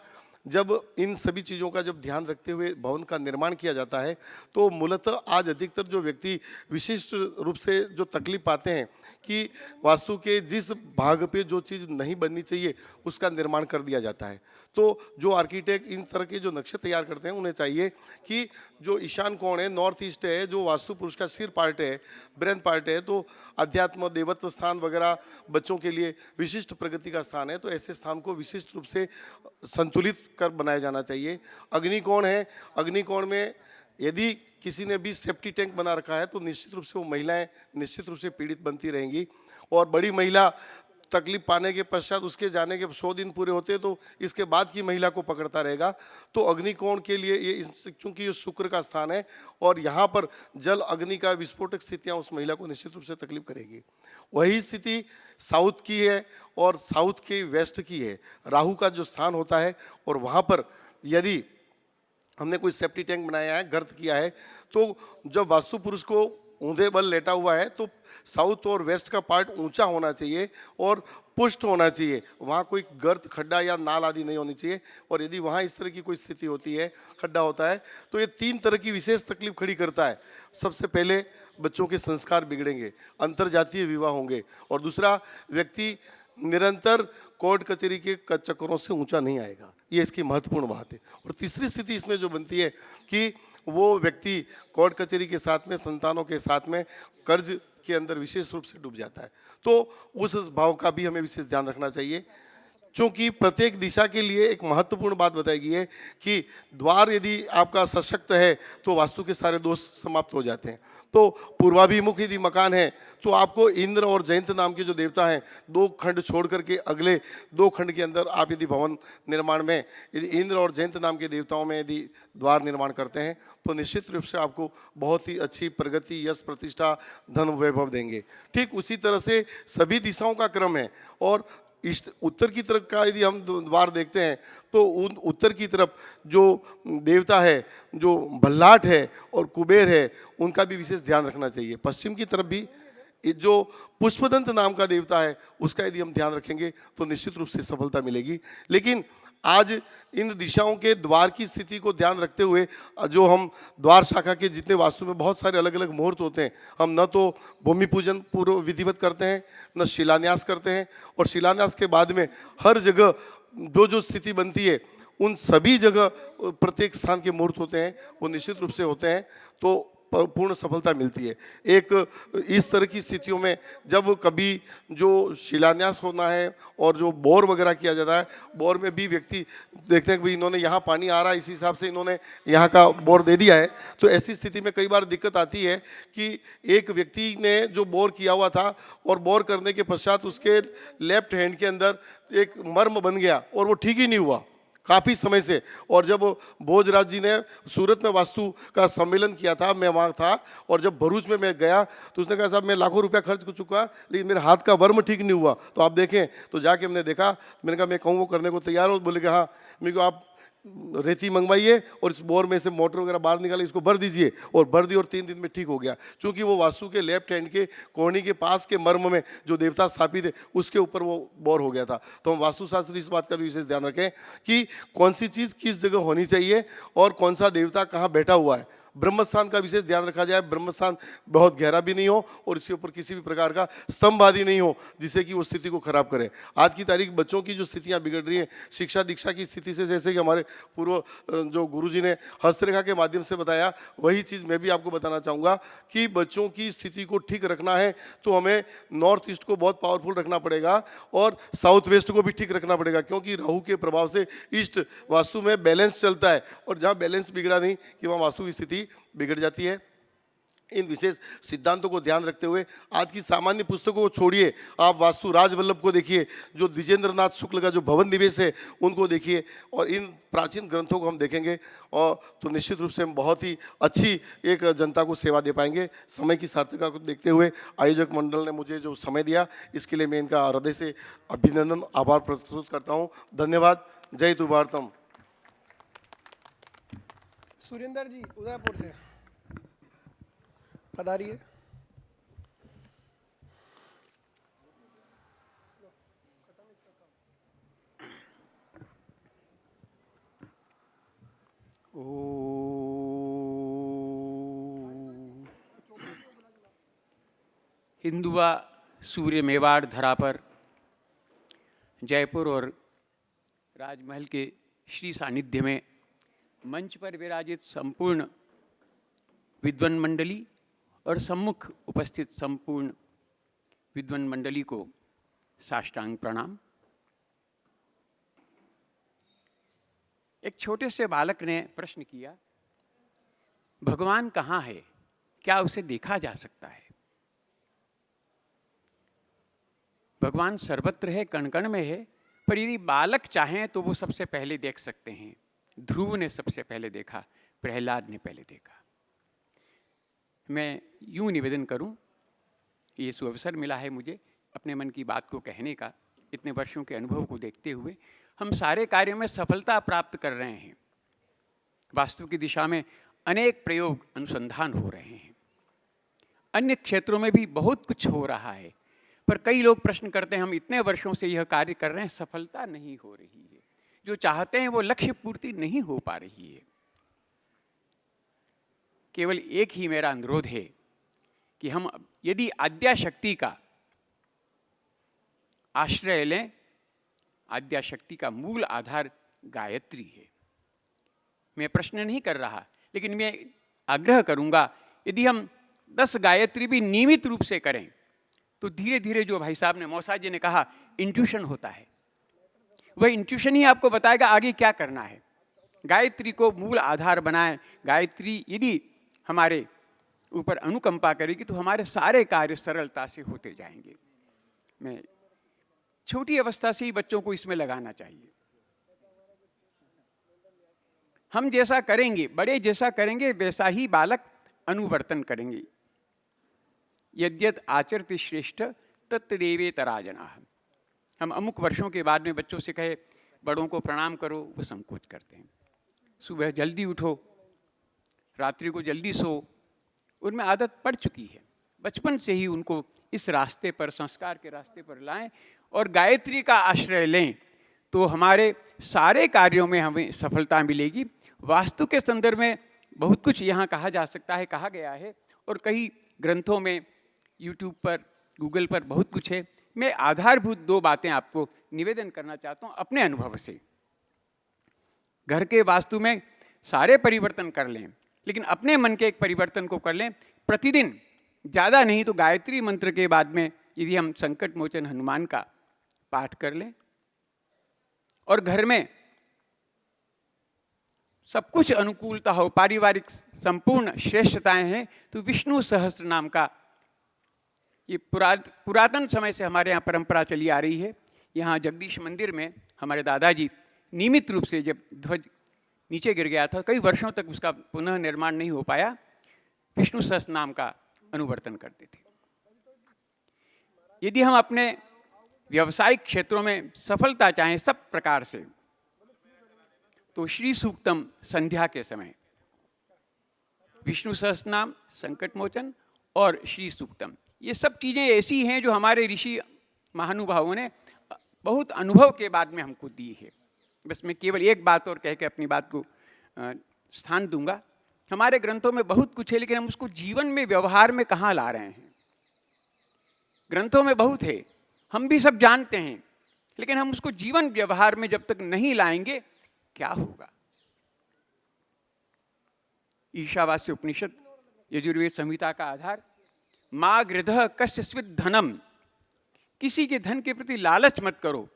जब इन सभी चीज़ों का जब ध्यान रखते हुए भवन का निर्माण किया जाता है तो मूलतः आज अधिकतर जो व्यक्ति विशिष्ट रूप से जो तकलीफ पाते हैं कि वास्तु के जिस भाग पे जो चीज़ नहीं बननी चाहिए उसका निर्माण कर दिया जाता है। तो जो आर्किटेक्ट इन तरह के जो नक्शे तैयार करते हैं उन्हें चाहिए कि जो ईशान कोण है, नॉर्थ ईस्ट है, जो वास्तु पुरुष का सिर पार्ट है, ब्रेन पार्ट है, तो अध्यात्म देवत्व स्थान वगैरह बच्चों के लिए विशिष्ट प्रगति का स्थान है, तो ऐसे स्थान को विशिष्ट रूप से संतुलित कर बनाया जाना चाहिए। अग्निकोण है, अग्निकोण में यदि किसी ने भी सेफ्टी टैंक बना रखा है तो निश्चित रूप से वो महिलाएं निश्चित रूप से पीड़ित बनती रहेंगी। और बड़ी महिला तकलीफ पाने के पश्चात उसके जाने के 100 दिन पूरे होते हैं तो इसके बाद की महिला को पकड़ता रहेगा। तो अग्निकोण के लिए ये चूँकि ये शुक्र का स्थान है और यहाँ पर जल अग्नि का विस्फोटक स्थितियाँ उस महिला को निश्चित रूप से तकलीफ करेगी। वही स्थिति साउथ की है और साउथ के वेस्ट की है। राहु का जो स्थान होता है और वहाँ पर यदि हमने कोई सेफ्टी टैंक बनाया है, गर्त किया है, तो जब वास्तु पुरुष को ऊंधे बल लेटा हुआ है तो साउथ और वेस्ट का पार्ट ऊंचा होना चाहिए और पुष्ट होना चाहिए। वहाँ कोई गर्त, खड्डा या नाल आदि नहीं होनी चाहिए। और यदि वहाँ इस तरह की कोई स्थिति होती है, खड्डा होता है, तो ये 3 तरह की विशेष तकलीफ खड़ी करता है। सबसे पहले बच्चों के संस्कार बिगड़ेंगे, अंतरजातीय विवाह होंगे, और दूसरा व्यक्ति निरंतर कोर्ट कचहरी के चक्करों से ऊंचा नहीं आएगा। ये इसकी महत्वपूर्ण बात है। और तीसरी स्थिति इसमें जो बनती है कि वो व्यक्ति कोर्ट कचहरी के साथ में, संतानों के साथ में कर्ज के अंदर विशेष रूप से डूब जाता है। तो उस भाव का भी हमें विशेष ध्यान रखना चाहिए। चूँकि प्रत्येक दिशा के लिए एक महत्वपूर्ण बात बताई गई है कि द्वार यदि आपका सशक्त है तो वास्तु के सारे दोष समाप्त हो जाते हैं। तो पूर्वाभिमुख यदि मकान है तो आपको इंद्र और जयंत नाम के जो देवता हैं 2 खंड छोड़ करके अगले 2 खंड के अंदर आप यदि भवन निर्माण में यदि इंद्र और जयंत नाम के देवताओं में यदि द्वार निर्माण करते हैं तो निश्चित रूप से आपको बहुत ही अच्छी प्रगति, यश, प्रतिष्ठा, धन, वैभव देंगे। ठीक उसी तरह से सभी दिशाओं का क्रम है और ईस्ट उत्तर की तरफ का यदि हम द्वार देखते हैं तो उन उत्तर की तरफ जो देवता है, जो भल्लाट है और कुबेर है, उनका भी विशेष ध्यान रखना चाहिए। पश्चिम की तरफ भी जो पुष्पदंत नाम का देवता है उसका यदि हम ध्यान रखेंगे तो निश्चित रूप से सफलता मिलेगी। लेकिन आज इन दिशाओं के द्वार की स्थिति को ध्यान रखते हुए जो हम द्वार शाखा के जितने वास्तु में बहुत सारे अलग अलग मुहूर्त होते हैं, हम न तो भूमि पूजन पूर्व विधिवत करते हैं, न शिलान्यास करते हैं, और शिलान्यास के बाद में हर जगह जो स्थिति बनती है उन सभी जगह प्रत्येक स्थान के मुहूर्त होते हैं, वो निश्चित रूप से होते हैं, तो पूर्ण सफलता मिलती है। एक इस तरह की स्थितियों में जब कभी जो शिलान्यास होना है और जो बोर वगैरह किया जाता है, बोर में भी व्यक्ति देखते हैं कि भाई इन्होंने यहाँ पानी आ रहा है, इसी हिसाब से इन्होंने यहाँ का बोर दे दिया है, तो ऐसी स्थिति में कई बार दिक्कत आती है कि एक व्यक्ति ने जो बोर किया हुआ था और बोर करने के पश्चात उसके लेफ्ट हैंड के अंदर एक मर्म बन गया और वो ठीक ही नहीं हुआ काफ़ी समय से। और जब भोजराज जी ने सूरत में वास्तु का सम्मेलन किया था, मैं वहाँ था, और जब भरूच में मैं गया तो उसने कहा साहब मैं लाखों रुपया खर्च कर चुका लेकिन मेरे हाथ का वर्म ठीक नहीं हुआ, तो आप देखें। तो जाके हमने देखा, मैंने कहा मैं कहूँ वो करने को तैयार हो, बोले कि हाँ। मेरे को आप रेती मंगवाइए और इस बोर में से मोटर वगैरह बाहर निकाले, इसको भर दीजिए, और भर दी और 3 दिन में ठीक हो गया। क्योंकि वो वास्तु के लेफ्ट हैंड के कोहनी के पास के मर्म में जो देवता स्थापित है उसके ऊपर वो बोर हो गया था। तो हम वास्तुशास्त्री इस बात का भी विशेष ध्यान रखें कि कौन सी चीज़ किस जगह होनी चाहिए और कौन सा देवता कहाँ बैठा हुआ है। ब्रह्मस्थान का विशेष ध्यान रखा जाए, ब्रह्मस्थान बहुत गहरा भी नहीं हो और इसके ऊपर किसी भी प्रकार का स्तंभ आदि नहीं हो जिससे कि वो स्थिति को खराब करे। आज की तारीख बच्चों की जो स्थितियां बिगड़ रही हैं शिक्षा दीक्षा की स्थिति से, जैसे कि हमारे पूर्व जो गुरुजी ने हस्तरेखा के माध्यम से बताया, वही चीज़ मैं भी आपको बताना चाहूँगा कि बच्चों की स्थिति को ठीक रखना है तो हमें नॉर्थ ईस्ट को बहुत पावरफुल रखना पड़ेगा और साउथ वेस्ट को भी ठीक रखना पड़ेगा, क्योंकि राहु के प्रभाव से ईस्ट वास्तु में बैलेंस चलता है और जहाँ बैलेंस बिगड़ा नहीं कि वहाँ वास्तु की स्थिति बिगड़ जाती है। इन विशेष सिद्धांतों को ध्यान रखते हुए आज की सामान्य पुस्तकों को छोड़िए, आप वास्तु राजवल्लभ को देखिए, जो द्विजेंद्रनाथ शुक्ल का जो भवन निवेश है उनको देखिए, और इन प्राचीन ग्रंथों को हम देखेंगे और तो निश्चित रूप से हम बहुत ही अच्छी एक जनता को सेवा दे पाएंगे। समय की सार्थकता को देखते हुए आयोजक मंडल ने मुझे जो समय दिया इसके लिए मैं इनका हृदय से अभिनंदन आभार प्रस्तुत करता हूँ। धन्यवाद। जय तु भारतम। सुरेंद्र जी उदयपुर से पधारिए। हिंदुआ सूर्य मेवाड़ धरा पर जयपुर और राजमहल के श्री सानिध्य में मंच पर विराजित संपूर्ण विद्वान मंडली और सम्मुख उपस्थित संपूर्ण विद्वान मंडली को साष्टांग प्रणाम। एक छोटे से बालक ने प्रश्न किया, भगवान कहाँ है, क्या उसे देखा जा सकता है? भगवान सर्वत्र है, कण कण में है, पर यदि बालक चाहें तो वो सबसे पहले देख सकते हैं। ध्रुव ने सबसे पहले देखा, प्रहलाद ने पहले देखा। मैं यूं निवेदन करूं, ये सुअवसर मिला है मुझे अपने मन की बात को कहने का, इतने वर्षों के अनुभव को देखते हुए हम सारे कार्यों में सफलता प्राप्त कर रहे हैं। वास्तु की दिशा में अनेक प्रयोग अनुसंधान हो रहे हैं, अन्य क्षेत्रों में भी बहुत कुछ हो रहा है, पर कई लोग प्रश्न करते हैं हम इतने वर्षों से यह कार्य कर रहे हैं, सफलता नहीं हो रही है, जो चाहते हैं वो लक्ष्य पूर्ति नहीं हो पा रही है। केवल एक ही मेरा अनुरोध है कि हम यदि आद्याशक्ति का आश्रय लें, आद्याशक्ति का मूल आधार गायत्री है। मैं प्रश्न नहीं कर रहा, लेकिन मैं आग्रह करूंगा यदि हम 10 गायत्री भी नियमित रूप से करें तो धीरे धीरे, जो भाई साहब ने, मौसा जी ने कहा, इंट्यूशन होता है, वह इंट्यूशन ही आपको बताएगा आगे क्या करना है। गायत्री को मूल आधार बनाएं। गायत्री यदि हमारे ऊपर अनुकंपा करेगी तो हमारे सारे कार्य सरलता से होते जाएंगे। मैं छोटी अवस्था से ही बच्चों को इसमें लगाना चाहिए। हम जैसा करेंगे, बड़े जैसा करेंगे, वैसा ही बालक अनुवर्तन करेंगे। यद्यत आचरति श्रेष्ठ तत्देवेतरा जनाः। हम अमुक वर्षों के बाद में बच्चों से कहे बड़ों को प्रणाम करो, वो संकोच करते हैं। सुबह जल्दी उठो, रात्रि को जल्दी सो, उनमें आदत पड़ चुकी है। बचपन से ही उनको इस रास्ते पर, संस्कार के रास्ते पर लाएं और गायत्री का आश्रय लें, तो हमारे सारे कार्यों में हमें सफलता मिलेगी। वास्तु के संदर्भ में बहुत कुछ यहाँ कहा जा सकता है, कहा गया है, और कई ग्रंथों में, यूट्यूब पर, गूगल पर बहुत कुछ है। मैं आधारभूत 2 बातें आपको निवेदन करना चाहता हूँ अपने अनुभव से। घर के वास्तु में सारे परिवर्तन कर लें, लेकिन अपने मन के एक परिवर्तन को कर लें। प्रतिदिन, ज़्यादा नहीं तो गायत्री मंत्र के बाद में यदि हम संकट मोचन हनुमान का पाठ कर लें, और घर में सब कुछ अनुकूलता हो, पारिवारिक संपूर्ण श्रेष्ठताएं हैं, तो विष्णु सहस्त्र नाम का ये पुरातन समय से हमारे यहाँ परंपरा चली आ रही है। यहाँ जगदीश मंदिर में हमारे दादाजी नियमित रूप से, जब ध्वज नीचे गिर गया था, कई वर्षों तक उसका पुनः निर्माण नहीं हो पाया, विष्णु सहस्त्र नाम का अनुवर्तन करते थे। यदि हम अपने व्यावसायिक क्षेत्रों में सफलता चाहें सब प्रकार से, तो श्री सूक्तम संध्या के समय विष्णु सहस्त्रनाम, संकट मोचन और श्री सूक्तम, ये सब चीज़ें ऐसी हैं जो हमारे ऋषि महानुभावों ने बहुत अनुभव के बाद में हमको दी है। बस मैं केवल एक बात और कह के अपनी बात को स्थान दूंगा। हमारे ग्रंथों में बहुत कुछ है, लेकिन हम उसको जीवन में, व्यवहार में कहाँ ला रहे हैं। ग्रंथों में बहुत है, हम भी सब जानते हैं, लेकिन हम उसको जीवन व्यवहार में जब तक नहीं लाएंगे, क्या होगा। ईशावास्य उपनिषद यजुर्वेद संहिता का आधार, माँ गृधः कस्यस्वित् धनम, किसी के धन के प्रति लालच मत करो।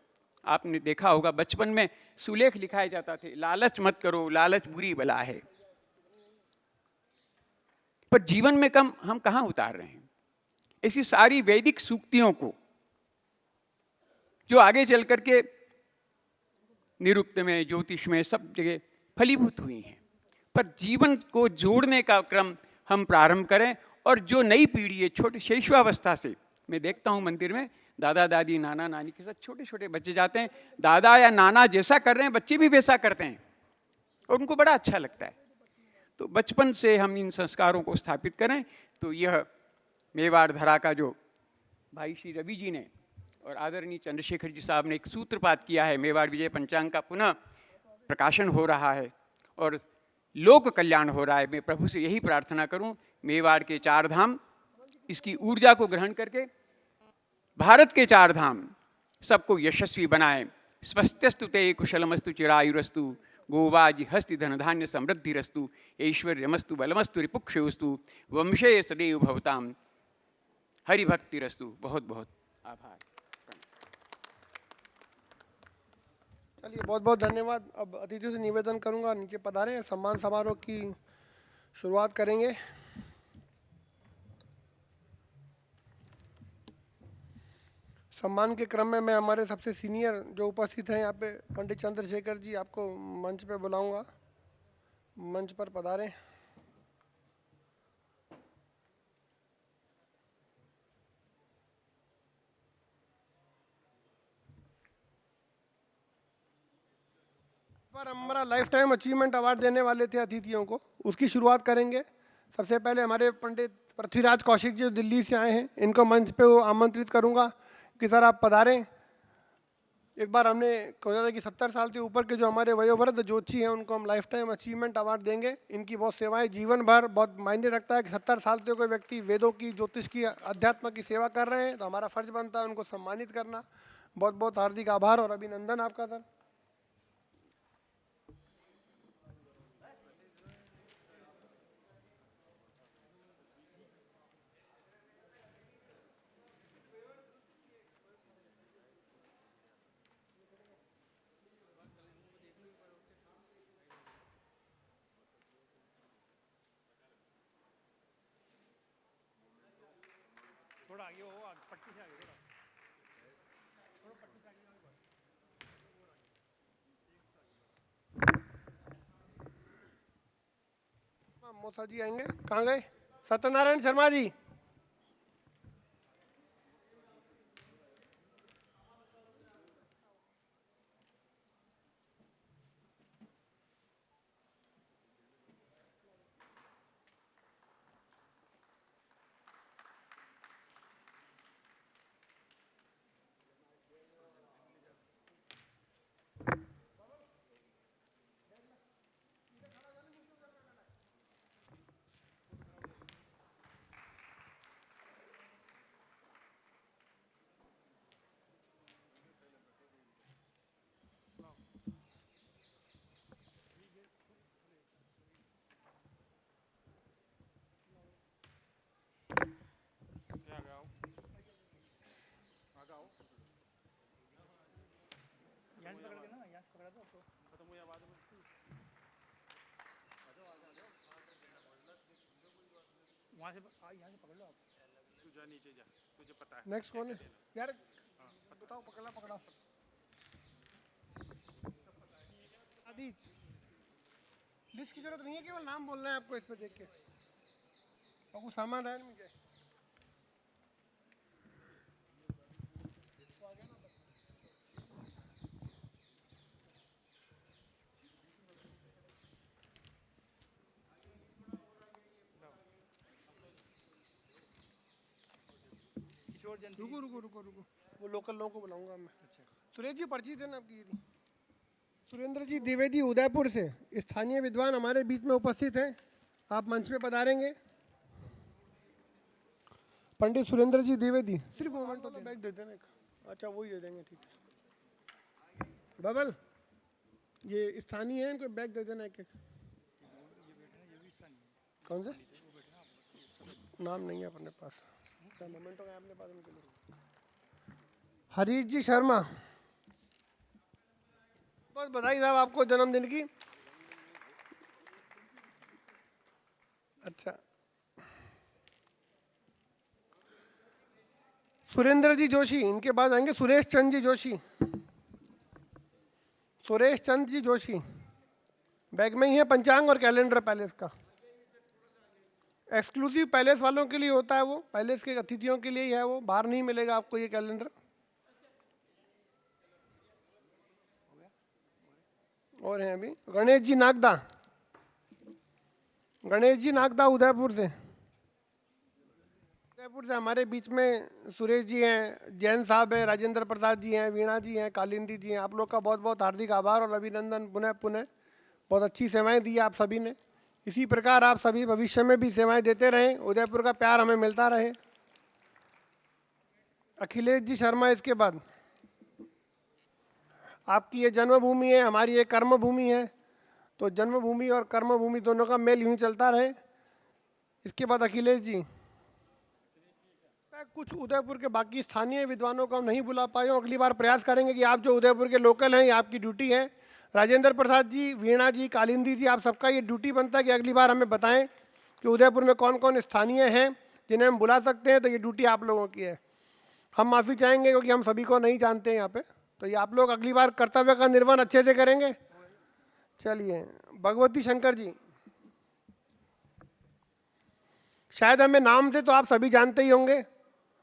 आपने देखा होगा बचपन में सुलेख लिखाए जाता थे, लालच मत करो, लालच बुरी बला है। पर जीवन में हम कहाँ उतार रहे हैं ऐसी सारी वैदिक सूक्तियों को, जो आगे चल करके निरुक्त में, ज्योतिष में, सब जगह फलीभूत हुई हैं। पर जीवन को जोड़ने का क्रम हम प्रारंभ करें, और जो नई पीढ़ी है, छोटे शैशवावस्था से, मैं देखता हूँ मंदिर में दादा दादी, नाना नानी के साथ छोटे छोटे बच्चे जाते हैं, दादा या नाना जैसा कर रहे हैं बच्चे भी वैसा करते हैं, और उनको बड़ा अच्छा लगता है। तो बचपन से हम इन संस्कारों को स्थापित करें, तो यह मेवाड़ धरा का जो भाई श्री रवि जी ने और आदरणीय चंद्रशेखर जी साहब ने एक सूत्रपात किया है, मेवाड़ विजय पंचांग का पुनः प्रकाशन हो रहा है और लोक कल्याण हो रहा है। मैं प्रभु से यही प्रार्थना करूं, मेवाड़ के 4 धाम इसकी ऊर्जा को ग्रहण करके भारत के 4 धाम सबको यशस्वी बनाए। स्वस्त्यस्तु ते कुशलमस्तु चिरायुरस्तु, गोवाजी हस्ति धन धान्य समृद्धिरस्तु, ऐश्वर्यमस्तु बलमस्तु रिपुक्षयोस्तु, वंशे सदैव भवताम हरिभक्तिरस्तु। बहुत बहुत आभार। चलिए, बहुत बहुत धन्यवाद। अब अतिथियों से निवेदन करूंगा, नीचे पधारें, सम्मान समारोह की शुरुआत करेंगे। सम्मान के क्रम में मैं हमारे सबसे सीनियर जो उपस्थित हैं यहाँ पे, पंडित चंद्रशेखर जी, आपको मंच पे बुलाऊंगा। मंच पर पधारें। पर हमारा लाइफ टाइम अचीवमेंट अवार्ड देने वाले थे अतिथियों को, उसकी शुरुआत करेंगे। सबसे पहले हमारे पंडित पृथ्वीराज कौशिक जी जो दिल्ली से आए हैं, इनको मंच पे आमंत्रित करूंगा कि सर आप पधारें। एक बार हमने कहा था कि 70 साल के ऊपर के जो हमारे वयोवृद्ध ज्योतिषी हैं उनको हम लाइफ टाइम अचीवमेंट अवार्ड देंगे। इनकी बहुत सेवाएं जीवन भर बहुत मायने रखता है कि 70 साल से कोई व्यक्ति वेदों की, ज्योतिष की, अध्यात्म की सेवा कर रहे हैं, तो हमारा फर्ज बनता है उनको सम्मानित करना। बहुत बहुत हार्दिक आभार और अभिनंदन आपका सर। मोसा जी आएंगे, कहाँ गए? सत्यनारायण शर्मा जी। नेक्स्ट कौन है यार? बताओ, पकड़ना पकड़ाओ। आदिज, लिस्ट की जरूरत नहीं है, केवल नाम बोलना है आपको इस पे देख के, और कुछ सामान है मुझे। रुको रुको रुको रुको, वो लोकल लोगों को बुलाऊंगा मैं। सुरेश जी, पर्ची देना आपकी। सुरेंद्र जी द्विवेदी उदयपुर से स्थानीय विद्वान हमारे बीच में उपस्थित हैं, आप मंच पे पधारेंगे। पंडित सुरेंद्र जी द्विवेदी, सिर्फ मोमेंट तो बैग दे देना। अच्छा, वही दे देंगे, ठीक है। बबल, ये स्थानीय है, इनको बैग दे देना एक एक। कौन सा नाम नहीं है अपने पास? मोमेंटो है अपने पास उनके लिए। हरीश जी शर्मा, बहुत बधाई साहब आपको जन्मदिन की। अच्छा, सुरेंद्र जी जोशी, इनके बाद आएंगे सुरेश चंद जी जोशी। सुरेश चंद जी जोशी, बैग में ही है पंचांग और कैलेंडर पैलेस का। एक्सक्लूसिव पैलेस वालों के लिए होता है वो, पैलेस के अतिथियों के लिए ही है वो, बाहर नहीं मिलेगा आपको ये कैलेंडर। और हैं अभी गणेश जी नागदा, गणेश जी नागदा उदयपुर से। उदयपुर से हमारे बीच में सुरेश जी हैं, जैन साहब हैं, राजेंद्र प्रसाद जी हैं, वीणा जी हैं, कालिंदी जी हैं। आप लोग का बहुत बहुत हार्दिक आभार और अभिनंदन पुनः पुनः। बहुत अच्छी सेवाएं दी आप सभी ने। इसी प्रकार आप सभी भविष्य में भी सेवाएं देते रहें, उदयपुर का प्यार हमें मिलता रहे। अखिलेश जी शर्मा, इसके बाद आपकी ये जन्मभूमि है, हमारी ये कर्मभूमि है, तो जन्मभूमि और कर्मभूमि दोनों का मेल यूं ही चलता रहे। इसके बाद अखिलेश जी, कुछ उदयपुर के बाकी स्थानीय विद्वानों को हम नहीं बुला पाए हूँ, अगली बार प्रयास करेंगे कि आप जो उदयपुर के लोकल हैं, ये आपकी ड्यूटी है। राजेंद्र प्रसाद जी, वीणा जी, कालिंदी जी, आप सबका ये ड्यूटी बनता है कि अगली बार हमें बताएं कि उदयपुर में कौन कौन स्थानीय हैं जिन्हें हम बुला सकते हैं, तो ये ड्यूटी आप लोगों की है। हम माफ़ी चाहेंगे क्योंकि हम सभी को नहीं जानते हैं यहाँ पे, तो ये आप लोग अगली बार कर्तव्य का निर्वहन अच्छे से करेंगे। चलिए, भगवती शंकर जी, शायद हमें नाम से तो आप सभी जानते ही होंगे,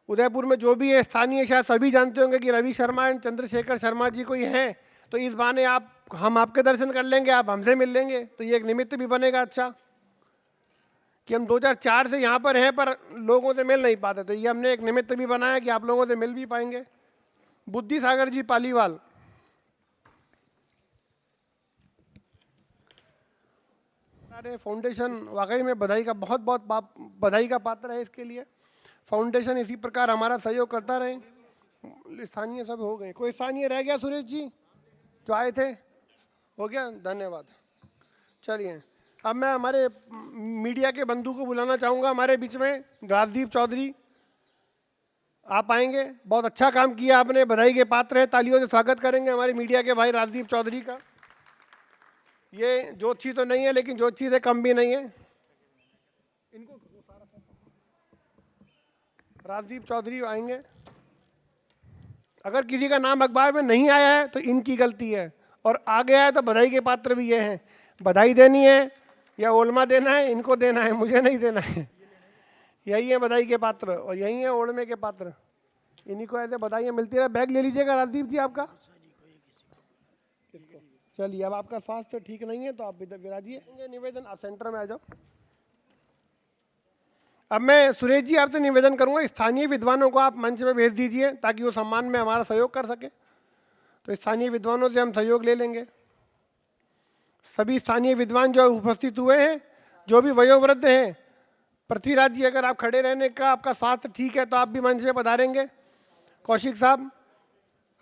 उदयपुर में जो भी है स्थानीय शायद सभी जानते होंगे कि रवि शर्मा एंड चंद्रशेखर शर्मा जी कोई हैं, तो इस बहाने हम आपके दर्शन कर लेंगे, आप हमसे मिल लेंगे, तो ये एक निमित्त भी बनेगा अच्छा कि हम 2004 से यहाँ पर हैं पर लोगों से मिल नहीं पाते, तो ये हमने एक निमित्त भी बनाया कि आप लोगों से मिल भी पाएंगे। बुद्धि सागर जी पालीवाल, अरे फाउंडेशन वाकई में बधाई का बहुत बहुत बधाई का पात्र है। इसके लिए फाउंडेशन इसी प्रकार हमारा सहयोग करता रहे। स्थानीय सब हो गए, कोई स्थानीय रह गया? सुरेश जी जो आए थे, हो गया, धन्यवाद। चलिए, अब मैं हमारे मीडिया के बंधु को बुलाना चाहूँगा हमारे बीच में। राजदीप चौधरी, आप आएंगे, बहुत अच्छा काम किया आपने, बधाई के पात्र हैं, तालियों से स्वागत करेंगे हमारे मीडिया के भाई राजदीप चौधरी का। ये ज्योतिषी तो नहीं है लेकिन ज्योतिषी से कम भी नहीं है। इनको राजदीप चौधरी आएंगे। अगर किसी का नाम अखबार में नहीं आया है तो इनकी गलती है, और आ गया है तो बधाई के पात्र भी ये हैं। बधाई देनी है या ओलमा देना है, इनको देना है, मुझे नहीं देना है। यही है बधाई के पात्र और यही है ओलमे के पात्र। इन्हीं को ऐसे बधाइयाँ मिलती रहे। बैग ले लीजिएगा राजदीप जी आपका। चलिए, अब आपका स्वास्थ्य ठीक नहीं है तो आप इधर विराजिए। निवेदन, आप सेंटर में आ जाओ। अब मैं सुरेश जी आपसे निवेदन करूंगा, स्थानीय विद्वानों को आप मंच में भेज दीजिए ताकि वो सम्मान में हमारा सहयोग कर सके। तो स्थानीय विद्वानों से हम सहयोग ले लेंगे। सभी स्थानीय विद्वान जो उपस्थित हुए हैं, जो भी वयोवृद्ध हैं, पृथ्वीराज जी अगर आप खड़े रहने का आपका स्वास्थ्य ठीक है तो आप भी मंच में पधारेंगे। कौशिक साहब,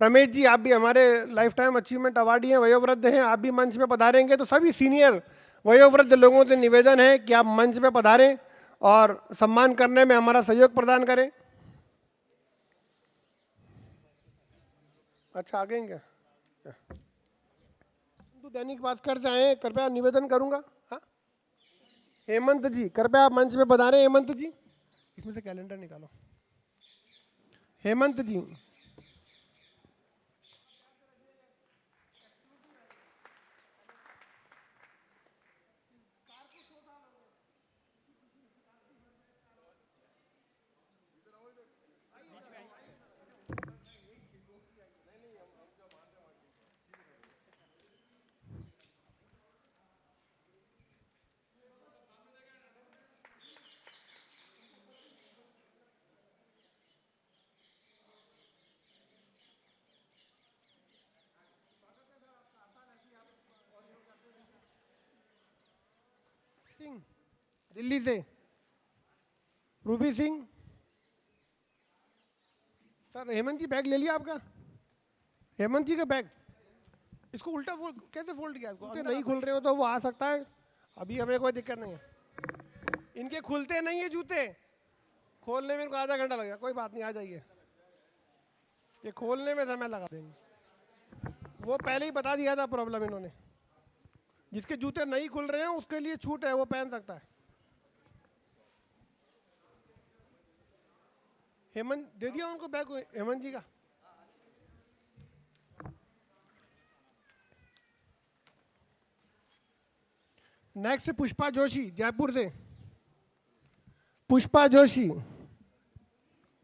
रमेश जी, आप भी हमारे लाइफ टाइम अचीवमेंट अवार्डी हैं, वयोवृद्ध हैं, आप भी मंच में पधारेंगे। तो सभी सीनियर वयोवृद्ध लोगों से निवेदन है कि आप मंच में पधारें और सम्मान करने में हमारा सहयोग प्रदान करें। अच्छा, आ गए क्या? तो दैनिक भास्कर से आए हैं, कृपया निवेदन करूंगा। हाँ, हेमंत जी कृपया आप मंच पे बता रहे हैं। हेमंत जी इसमें से कैलेंडर निकालो। हेमंत जी सिंह दिल्ली से, रूबी सिंह। सर हेमंत जी बैग ले लिया आपका? हेमंत जी का बैग, इसको उल्टा फोल्ड कैसे फोल्ड किया? इसको नहीं खुल रहे हो तो वो आ सकता है, अभी हमें कोई दिक्कत नहीं है। इनके खुलते नहीं है जूते, खोलने में इनको आधा घंटा लगेगा। कोई बात नहीं, आ जाइए, ये खोलने में समय लगा देंगे। वो पहले ही बता दिया था प्रॉब्लम इन्होंने। जिसके जूते नहीं खुल रहे हैं उसके लिए छूट है, वो पहन सकता है। हेमंत दे दिया उनको बैग, हेमंत जी का। नेक्स्ट पुष्पा जोशी जयपुर से। पुष्पा जोशी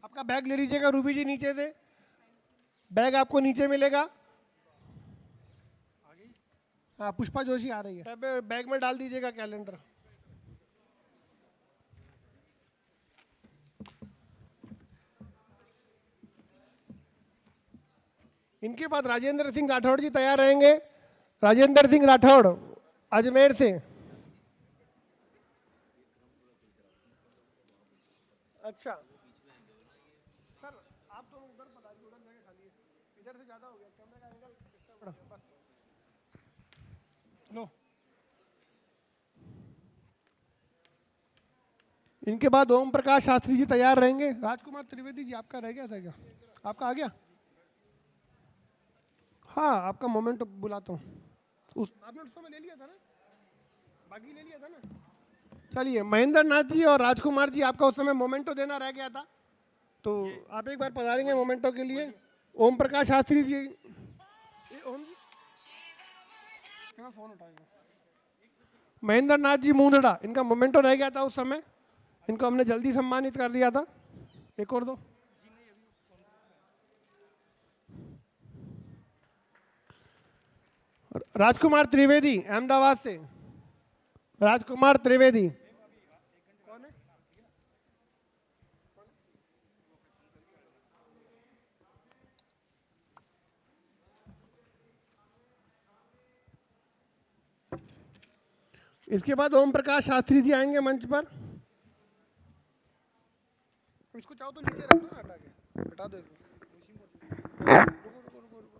आपका बैग ले लीजिएगा। रूबी जी नीचे से बैग आपको नीचे मिलेगा। हाँ पुष्पा जोशी आ रही है, बैग में डाल दीजिएगा कैलेंडर। इनके बाद राजेंद्र सिंह राठौड़ जी तैयार रहेंगे। राजेंद्र सिंह राठौड़ अजमेर से। अच्छा सर आप तो उधर पधारिए, उधर जगह खाली है, इधर से ज्यादा हो गया कैमरे का एंगल डिस्टर्ब बड़ा बस। लो इनके बाद ओम प्रकाश शास्त्री जी तैयार रहेंगे। राजकुमार त्रिवेदी जी आपका रह गया था क्या? आपका आ गया? हाँ आपका मोमेंट बुलाता हूँ। उस आपने उस समय ले लिया था ना, बाकी ले लिया था ना। चलिए महेंद्र नाथ जी और राजकुमार जी आपका उस समय मोमेंटो देना रह गया था, तो आप एक बार पधारेंगे मोमेंटो के लिए। ओम प्रकाश शास्त्री जी, ओम जी फोन उठाएगा। महेंद्र नाथ जी मुंदड़ा, इनका मोमेंटो रह गया था उस समय, इनको हमने जल्दी सम्मानित कर दिया था। एक और दो। राजकुमार त्रिवेदी अहमदाबाद से। राजकुमार त्रिवेदी कौन है? इसके बाद ओम प्रकाश शास्त्री जी आएंगे मंच पर। इसको चाहो तो नीचे रख दो ना, हटा के हटा दो इसको। रुको रुको रुको रुको,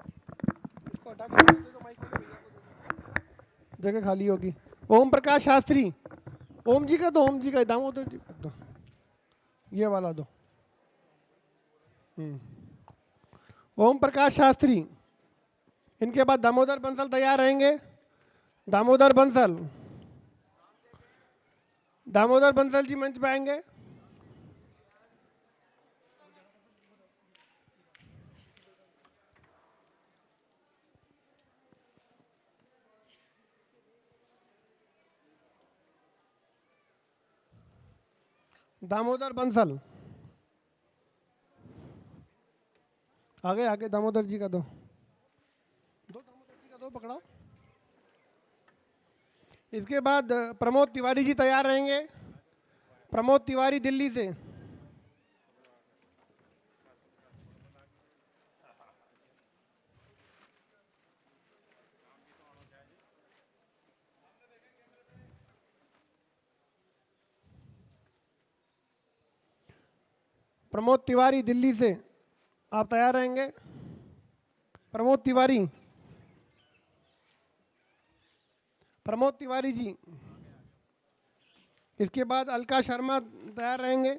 इसको हटा के दे दो माइक वाले भैया को, जगह खाली होगी। ओम प्रकाश शास्त्री, ओम जी का दो, ओम जी का दामोदर जी का दो, ये वाला दो। ओम प्रकाश शास्त्री। इनके बाद दामोदर बंसल तैयार रहेंगे। दामोदर बंसल, दामोदर बंसल जी मंच पे आएंगे। दामोदर बंसल आगे आगे, दामोदर जी का दो, दामोदर जी का दो पकड़ाओ। इसके बाद प्रमोद तिवारी जी तैयार रहेंगे। प्रमोद तिवारी दिल्ली से। प्रमोद तिवारी दिल्ली से आप तैयार रहेंगे। प्रमोद तिवारी, प्रमोद तिवारी जी। इसके बाद अलका शर्मा तैयार रहेंगे।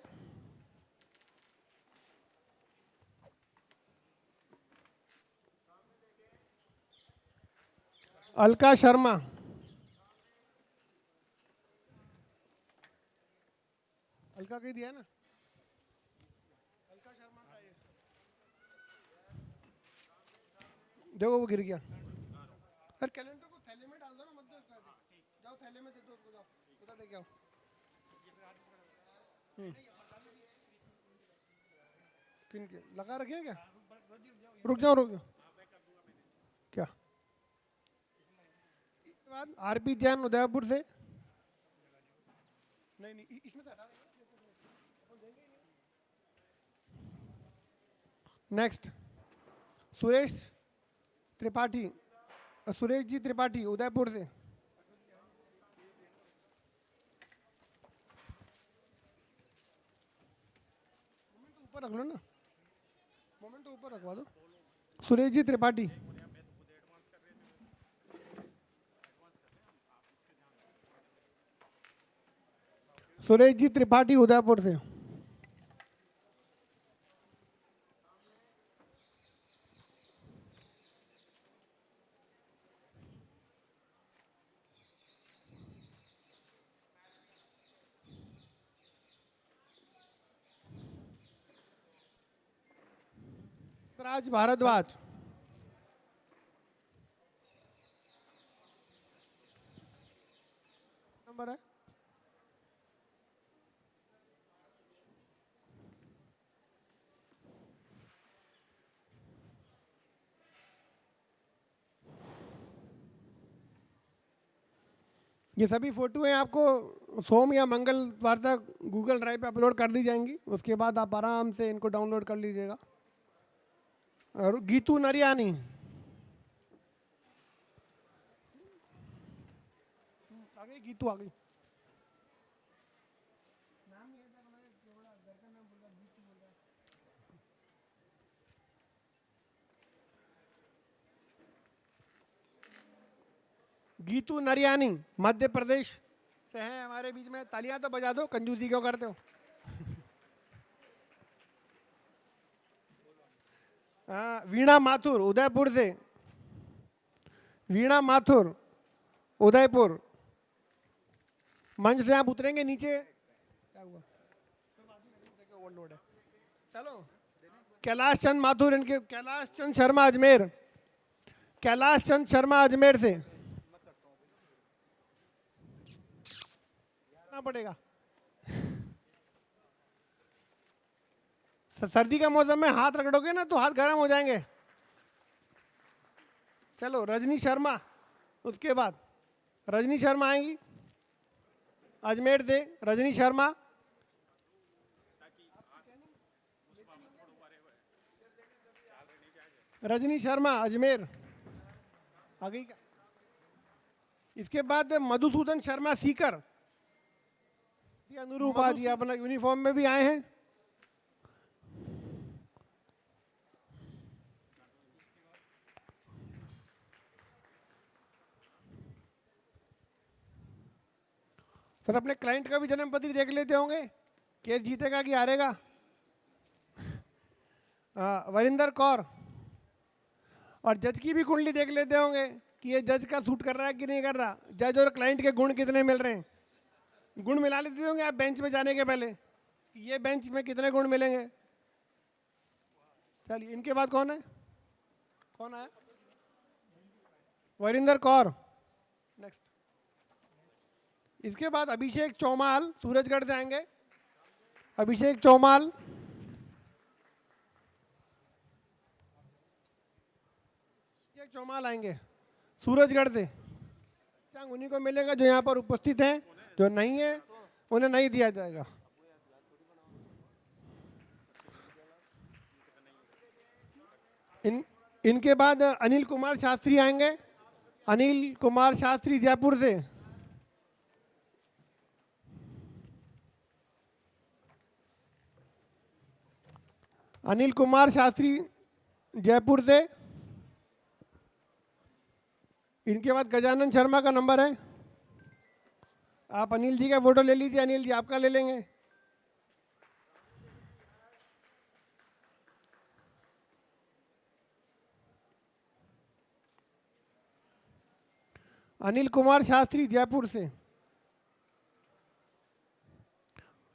अलका शर्मा, अलका कहीं दिया है ना, अलका शर्मा का ये देखो वो गिर गया। अरे कैलेंडर को थैले में डाल दो ना, मत दो इसको ऐसे। जाओ थैले में दे दो उसको, जाओ उधर दे के आओ। किन के लगा रखे हैं क्या? रुक जाओ रुक जाओ। क्या बाद आरपी जैन उदयपुर से? नहीं नहीं इसमें से हटा देंगे। नेक्स्ट सुरेश त्रिपाठी, सुरेश जी त्रिपाठी उदयपुर से। ऊपर रख लो ना, मोमेंट तो ऊपर रखवा दो। सुरेश जी त्रिपाठी, सुरेश जी त्रिपाठी उदयपुर से। राज भारद्वाज, नंबर है ये सभी फोटोएं आपको सोम या मंगलवार तक गूगल ड्राइव पे अपलोड कर दी जाएंगी। उसके बाद आप आराम से इनको डाउनलोड कर लीजिएगा। और गीतू नरियानी, आ गई गीतू आ गई। गीतू नरियानी मध्य प्रदेश से हैं हमारे बीच में। तालियां तो बजा दो, कंजूसी क्यों करते हो? वीणा माथुर उदयपुर से, वीणा माथुर उदयपुर। मंच से आप उतरेंगे नीचे। क्या हुआ? ओवरलोड है। चलो कैलाश चंद माथुर, इनके कैलाश चंद शर्मा अजमेर, कैलाश चंद शर्मा अजमेर से पड़ेगा। सर्दी का मौसम में हाथ रगड़ोगे ना तो हाथ गर्म हो जाएंगे। चलो रजनी शर्मा, उसके बाद रजनी शर्मा आएंगी अजमेर से। रजनी शर्मा, रजनी शर्मा अजमेर आ गई क्या? इसके बाद मधुसूदन शर्मा सीकर, ये अनुरूप आज ये अपना यूनिफॉर्म में भी आए हैं। सर अपने क्लाइंट का भी जन्म पत्री देख लेते होंगे, केस जीतेगा कि हारेगा। वरिंदर कौर, और जज की भी कुंडली देख लेते होंगे कि ये जज का सूट कर रहा है कि नहीं कर रहा। जज और क्लाइंट के गुण कितने मिल रहे हैं, गुण मिला लेते होंगे आप बेंच में जाने के पहले, ये बेंच में कितने गुण मिलेंगे। चलिए इनके बाद कौन है, कौन आया? वरिंदर कौर नेक्स्ट। इसके बाद अभिषेक चौमाल सूरजगढ़ से आएंगे। अभिषेक चौमाल, अभिषेक चौमाल आएंगे सूरजगढ़ से। चांग उन्हीं को मिलेगा जो यहाँ पर उपस्थित हैं, जो नहीं है उन्हें नहीं दिया जाएगा। इनके बाद अनिल कुमार शास्त्री आएंगे। अनिल कुमार शास्त्री जयपुर से। अनिल कुमार शास्त्री जयपुर से। इनके बाद गजानन शर्मा का नंबर है। आप अनिल जी का फोटो ले लीजिए, अनिल जी आपका ले लेंगे। अनिल कुमार शास्त्री जयपुर से।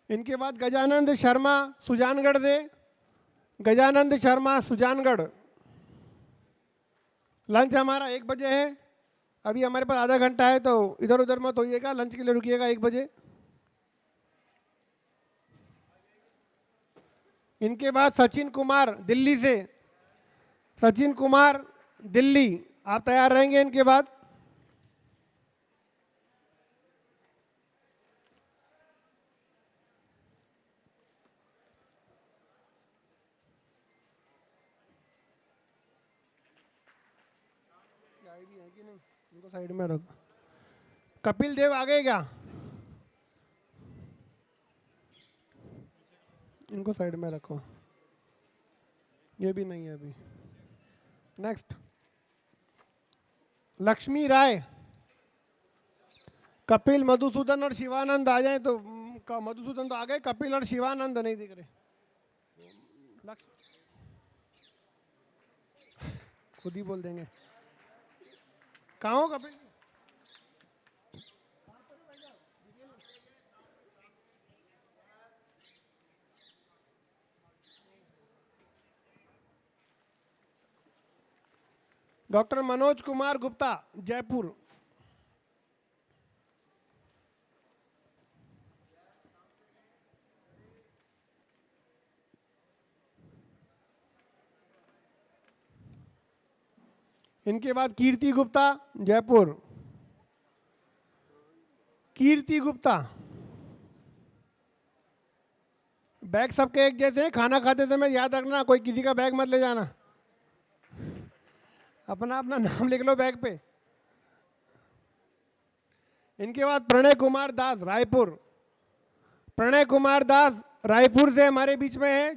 इनके बाद गजानंद शर्मा सुजानगढ़ से। गजानंद शर्मा सुजानगढ़। लंच हमारा 1 बजे है, अभी हमारे पास आधा घंटा है, तो इधर उधर मत होइएगा, लंच के लिए रुकिएगा 1 बजे। इनके बाद सचिन कुमार दिल्ली से। सचिन कुमार दिल्ली, आप तैयार रहेंगे इनके बाद। भी है कि नहीं, इनको साइड में रखो। कपिल देव आ गए क्या? इनको साइड में रखो, ये भी नहीं है अभी। नेक्स्ट लक्ष्मी राय। कपिल, मधुसूदन और शिवानंद आ जाए तो। मधुसूदन तो आ गए, कपिल और शिवानंद नहीं दिख रहे। खुद ही बोल देंगे। कहाँ हो कपिल? डॉक्टर मनोज कुमार गुप्ता जयपुर। इनके बाद कीर्ति गुप्ता जयपुर। कीर्ति गुप्ता। बैग सबके एक जैसे हैं, खाना खाते समय याद रखना कोई किसी का बैग मत ले जाना, अपना अपना नाम लिख लो बैग पे। इनके बाद प्रणय कुमार दास रायपुर। प्रणय कुमार दास रायपुर से हमारे बीच में है।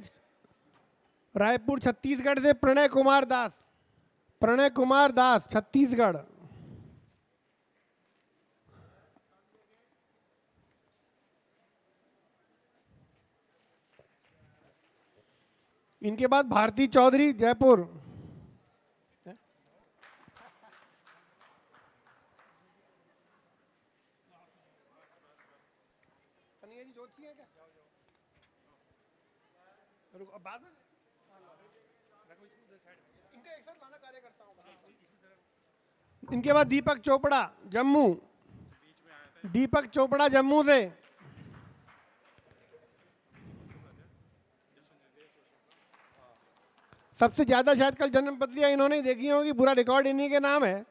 रायपुर छत्तीसगढ़ से प्रणय कुमार दास। प्रणय कुमार दास छत्तीसगढ़। इनके बाद भारती चौधरी जयपुर। बाद में इनके बाद दीपक चोपड़ा जम्मू। दीपक चोपड़ा जम्मू से। सबसे ज्यादा शायद कल जन्म पत्रियां इन्होंने ही देखी होगी, पूरा रिकॉर्ड इन्हीं के नाम है।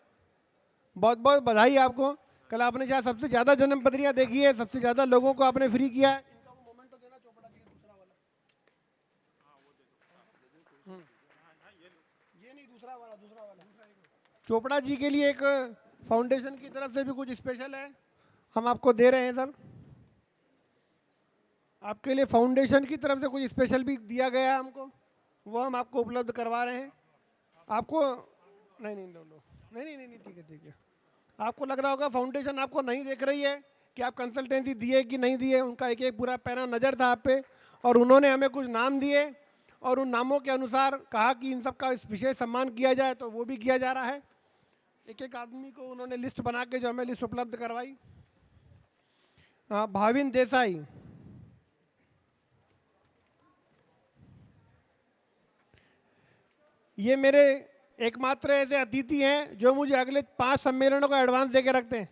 बहुत बहुत बधाई आपको, कल आपने शायद सबसे ज्यादा जन्म पत्रियां देखी है, सबसे ज्यादा लोगों को आपने फ्री किया है। इनका वो मोमेंट तो देना चोपड़ा जी दूसरा वाला। ये नहीं, दूसरा वाला, दूसरा वाला। चोपड़ा जी के लिए एक फाउंडेशन की तरफ से भी कुछ स्पेशल है, हम आपको दे रहे हैं सर। आपके लिए फाउंडेशन की तरफ से कुछ स्पेशल भी दिया गया है हमको, वो हम आपको उपलब्ध करवा रहे हैं। आपको नहीं नहीं लो लो नहीं नहीं नहीं ठीक है ठीक है। आपको लग रहा होगा फाउंडेशन आपको नहीं देख रही है कि आप कंसल्टेंसी दिए कि नहीं दिए, उनका एक एक पूरा पैरा नज़र था आप पे, और उन्होंने हमें कुछ नाम दिए और उन नामों के अनुसार कहा कि इन सब का विशेष सम्मान किया जाए, तो वो भी किया जा रहा है। एक एक आदमी को उन्होंने लिस्ट बना के जो हमें लिस्ट उपलब्ध करवाई। भाविन देसाई। ये मेरे एकमात्र ऐसे अतिथि हैं जो मुझे अगले 5 सम्मेलनों का एडवांस दे के रखते हैं।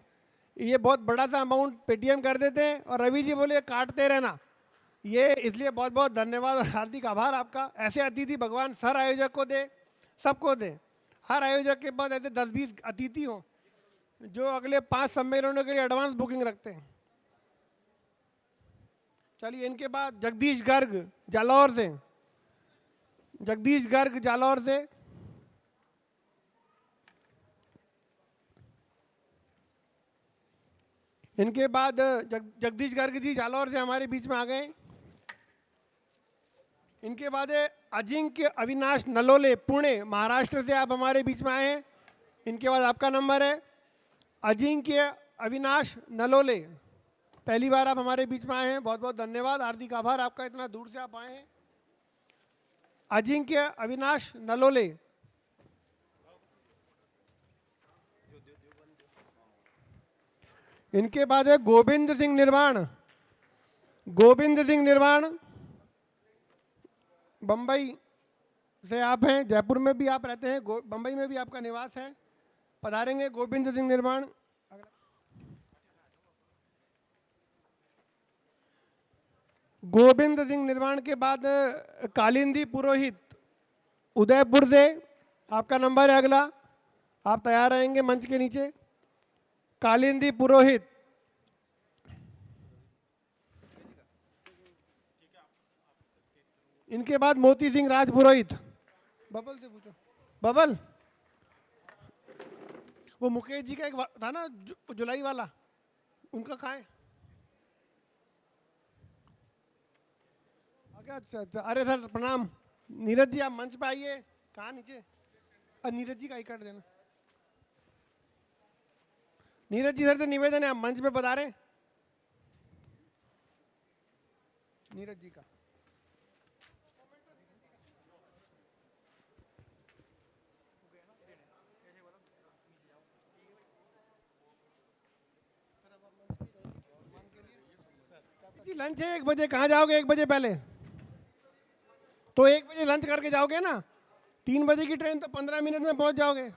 ये बहुत बड़ा सा अमाउंट पेटीएम कर देते हैं और रवि जी बोले काटते रहना। ये इसलिए बहुत बहुत धन्यवाद और हार्दिक आभार आपका। ऐसे अतिथि भगवान हर आयोजक को दे, सबको दे। हर आयोजक के बाद ऐसे 10-20 अतिथि हों जो अगले 5 सम्मेलनों के लिए एडवांस बुकिंग रखते हैं। चलिए, इनके बाद जगदीश गर्ग जालौर से। जगदीश गर्ग जालौर से। इनके बाद जगदीश गर्ग जी जालौर से हमारे बीच में आ गए। इनके बाद अजिंक्य अविनाश नलोले पुणे महाराष्ट्र से आप हमारे बीच में आए हैं। इनके बाद आपका नंबर है। अजिंक्य अविनाश नलोले, पहली बार आप हमारे बीच में आए हैं, बहुत बहुत धन्यवाद, हार्दिक आभार आपका, इतना दूर से आप आए हैं। अजिंक्य अविनाश नलोले। इनके बाद है गोविंद सिंह निर्वाण। गोविंद सिंह निर्वाण बम्बई से आप हैं, जयपुर में भी आप रहते हैं, बम्बई में भी आपका निवास है, पधारेंगे गोविंद सिंह निर्वाण। गोविंद सिंह निर्वाण के बाद कालिंदी पुरोहित उदयपुर से, आपका नंबर है अगला, आप तैयार रहेंगे मंच के नीचे। कालिंदी पुरोहित। इनके बाद मोती सिंह राजपुरोहित। बबल से पूछो, बबल वो मुकेश जी का एक था ना जुलाई वाला, उनका कहाँ है? अच्छा अच्छा, अरे सर प्रणाम। नीरज जी आप मंच पे आइए। कहाँ नीचे? नीरज जी का ही कर देना। नीरज जी सर से निवेदन है, आप मंच पे बता रहे। नीरज जी का जी लंच है 1 बजे। कहाँ जाओगे 1 बजे पहले? तो 1 बजे लंच करके जाओगे ना, 3 बजे की ट्रेन, तो 15 मिनट में पहुंच जाओगे।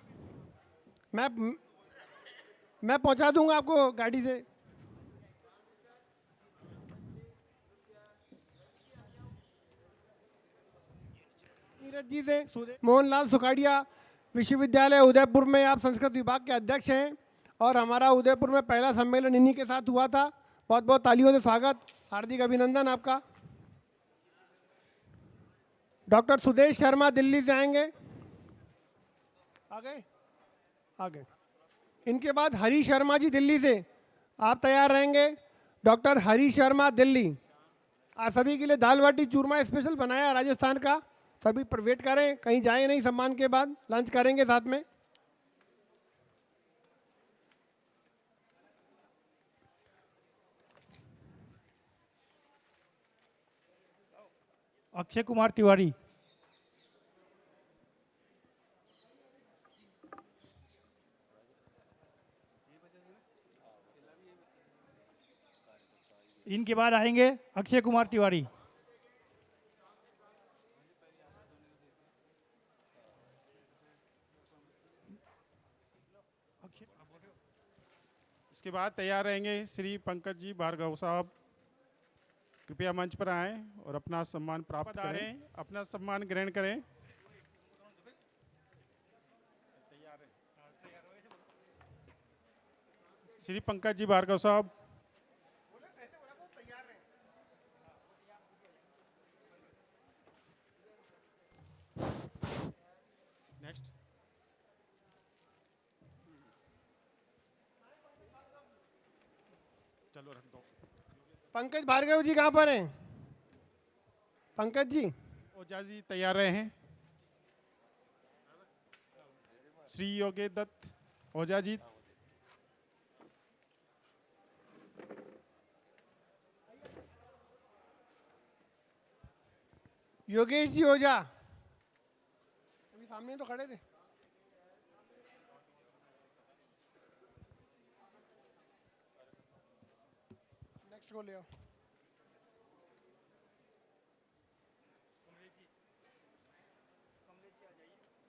मैं पहुंचा दूंगा आपको गाड़ी से। नीरज जी से मोहनलाल सुखाड़िया, विश्वविद्यालय उदयपुर में आप संस्कृत विभाग के अध्यक्ष हैं, और हमारा उदयपुर में पहला सम्मेलन इन्हीं के साथ हुआ था। बहुत बहुत तालियों से स्वागत, हार्दिक अभिनंदन आपका। डॉक्टर सुदेश शर्मा दिल्ली से आएंगे। आ गए? आ गए। इनके बाद हरी शर्मा जी दिल्ली से, आप तैयार रहेंगे। डॉक्टर हरी शर्मा दिल्ली। आज सभी के लिए दाल बाटी चूरमा स्पेशल बनाया राजस्थान का, सभी पर वेट करें, कहीं जाए नहीं, सम्मान के बाद लंच करेंगे साथ में। अक्षय कुमार तिवारी। इनके बाद आएंगे अक्षय कुमार तिवारी। इसके बाद तैयार रहेंगे श्री पंकज जी भार्गव साहब। कृपया मंच पर आएं और अपना सम्मान प्राप्त करें, अपना सम्मान ग्रहण करें। श्री पंकज जी भार्गव साहब। नेक्स्ट। चलो रख दो। पंकज भार्गव जी कहाँ पर हैं? पंकज जी। ओझा जी तैयार रहे हैं। श्री योगेश दत्त ओझा जी। योगेश जी ओझा अभी सामने तो खड़े थे। नेक्स्ट को ले आओ।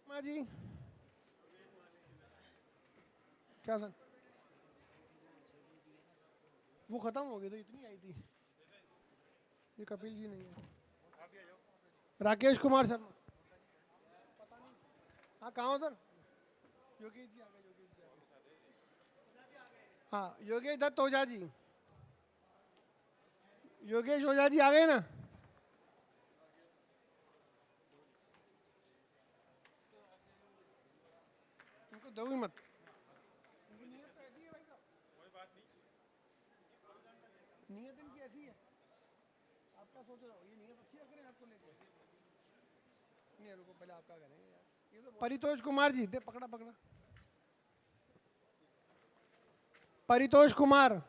माँ जी क्या सर? वो खत्म हो गई तो इतनी आई थी। ये कपिल जी नहीं है। राकेश कुमार शर्मा। हाँ कहाँ हो सर? योगेश जी आ गए। योगेश जी आ गए। हाँ योगेश दत्त ओझा जी। योगेश ओझा जी आ गए ना? उनको दो ही मत। नियत इनकी ऐसी है, आपका सोच रहा हो, ये नियत अच्छी रख रहे हैं आपको लेके। नहीं रुको पहले आपका करेंगे यार। ये तो परितोष कुमार जी दे, पकड़ा पकड़ा। परितोष कुमार।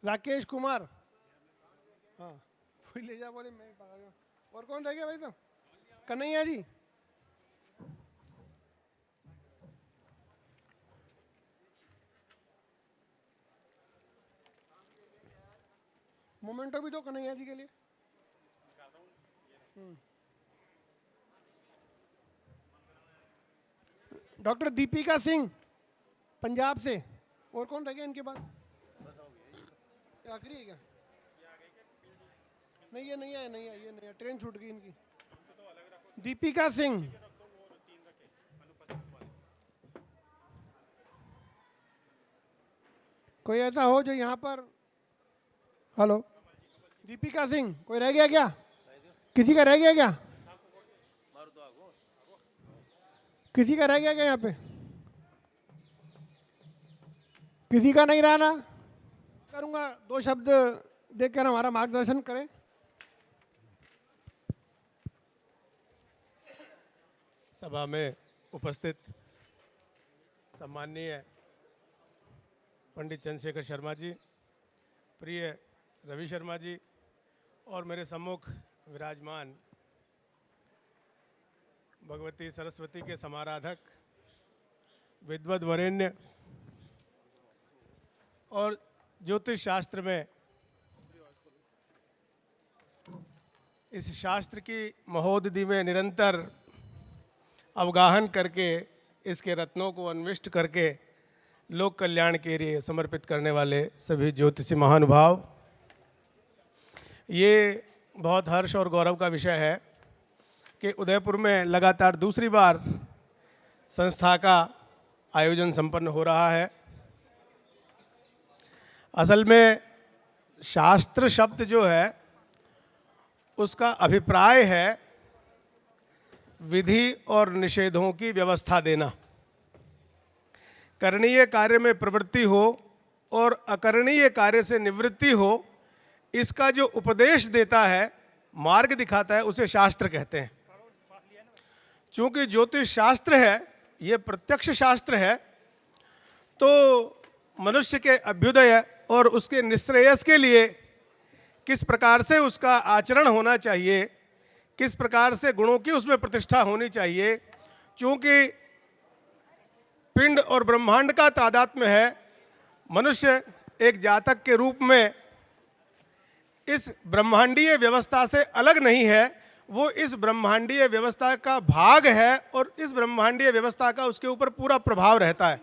राकेश कुमार। हाँ कोई ले जा, बोले मैं पकड़ गया। और कौन रह गया भाई साहब? कन्हैया जी, मोमेंटो भी दो कन्हैया जी के लिए। डॉक्टर दीपिका सिंह पंजाब से, और कौन रह गया इनके बाद? आखिरी है क्या? नहीं ये नहीं है, नहीं है, ये नहीं है, ट्रेन छूट गई इनकी। दीपिका सिंह, कोई ऐसा हो जो यहाँ पर, हेलो दीपिका सिंह, कोई रह गया क्या? किसी का रह गया क्या? किसी का रह गया क्या यहाँ पे? किसी का नहीं रहा ना? करूँगा, 2 शब्द देखकर हमारा मार्गदर्शन करें। सभा में उपस्थित सम्माननीय पंडित चंद्रशेखर शर्मा जी, प्रिय रवि शर्मा जी, और मेरे सम्मुख विराजमान भगवती सरस्वती के समाराधक विद्वद वरेण्य और ज्योतिष शास्त्र में इस शास्त्र की महोदधि में निरंतर अवगाहन करके इसके रत्नों को अन्विष्ट करके लोक कल्याण के लिए समर्पित करने वाले सभी ज्योतिषी महानुभाव, ये बहुत हर्ष और गौरव का विषय है कि उदयपुर में लगातार दूसरी बार संस्था का आयोजन संपन्न हो रहा है। असल में शास्त्र शब्द जो है उसका अभिप्राय है विधि और निषेधों की व्यवस्था देना, करणीय कार्य में प्रवृत्ति हो और अकरणीय कार्य से निवृत्ति हो, इसका जो उपदेश देता है, मार्ग दिखाता है, उसे शास्त्र कहते हैं। चूंकि ज्योतिष शास्त्र है, ये प्रत्यक्ष शास्त्र है, तो मनुष्य के अभ्युदय और उसके निश्रेयस के लिए किस प्रकार से उसका आचरण होना चाहिए, किस प्रकार से गुणों की उसमें प्रतिष्ठा होनी चाहिए, चूंकि पिंड और ब्रह्मांड का तादात्म्य है, मनुष्य एक जातक के रूप में इस ब्रह्मांडीय व्यवस्था से अलग नहीं है, वो इस ब्रह्मांडीय व्यवस्था का भाग है और इस ब्रह्मांडीय व्यवस्था का उसके ऊपर पूरा प्रभाव रहता है।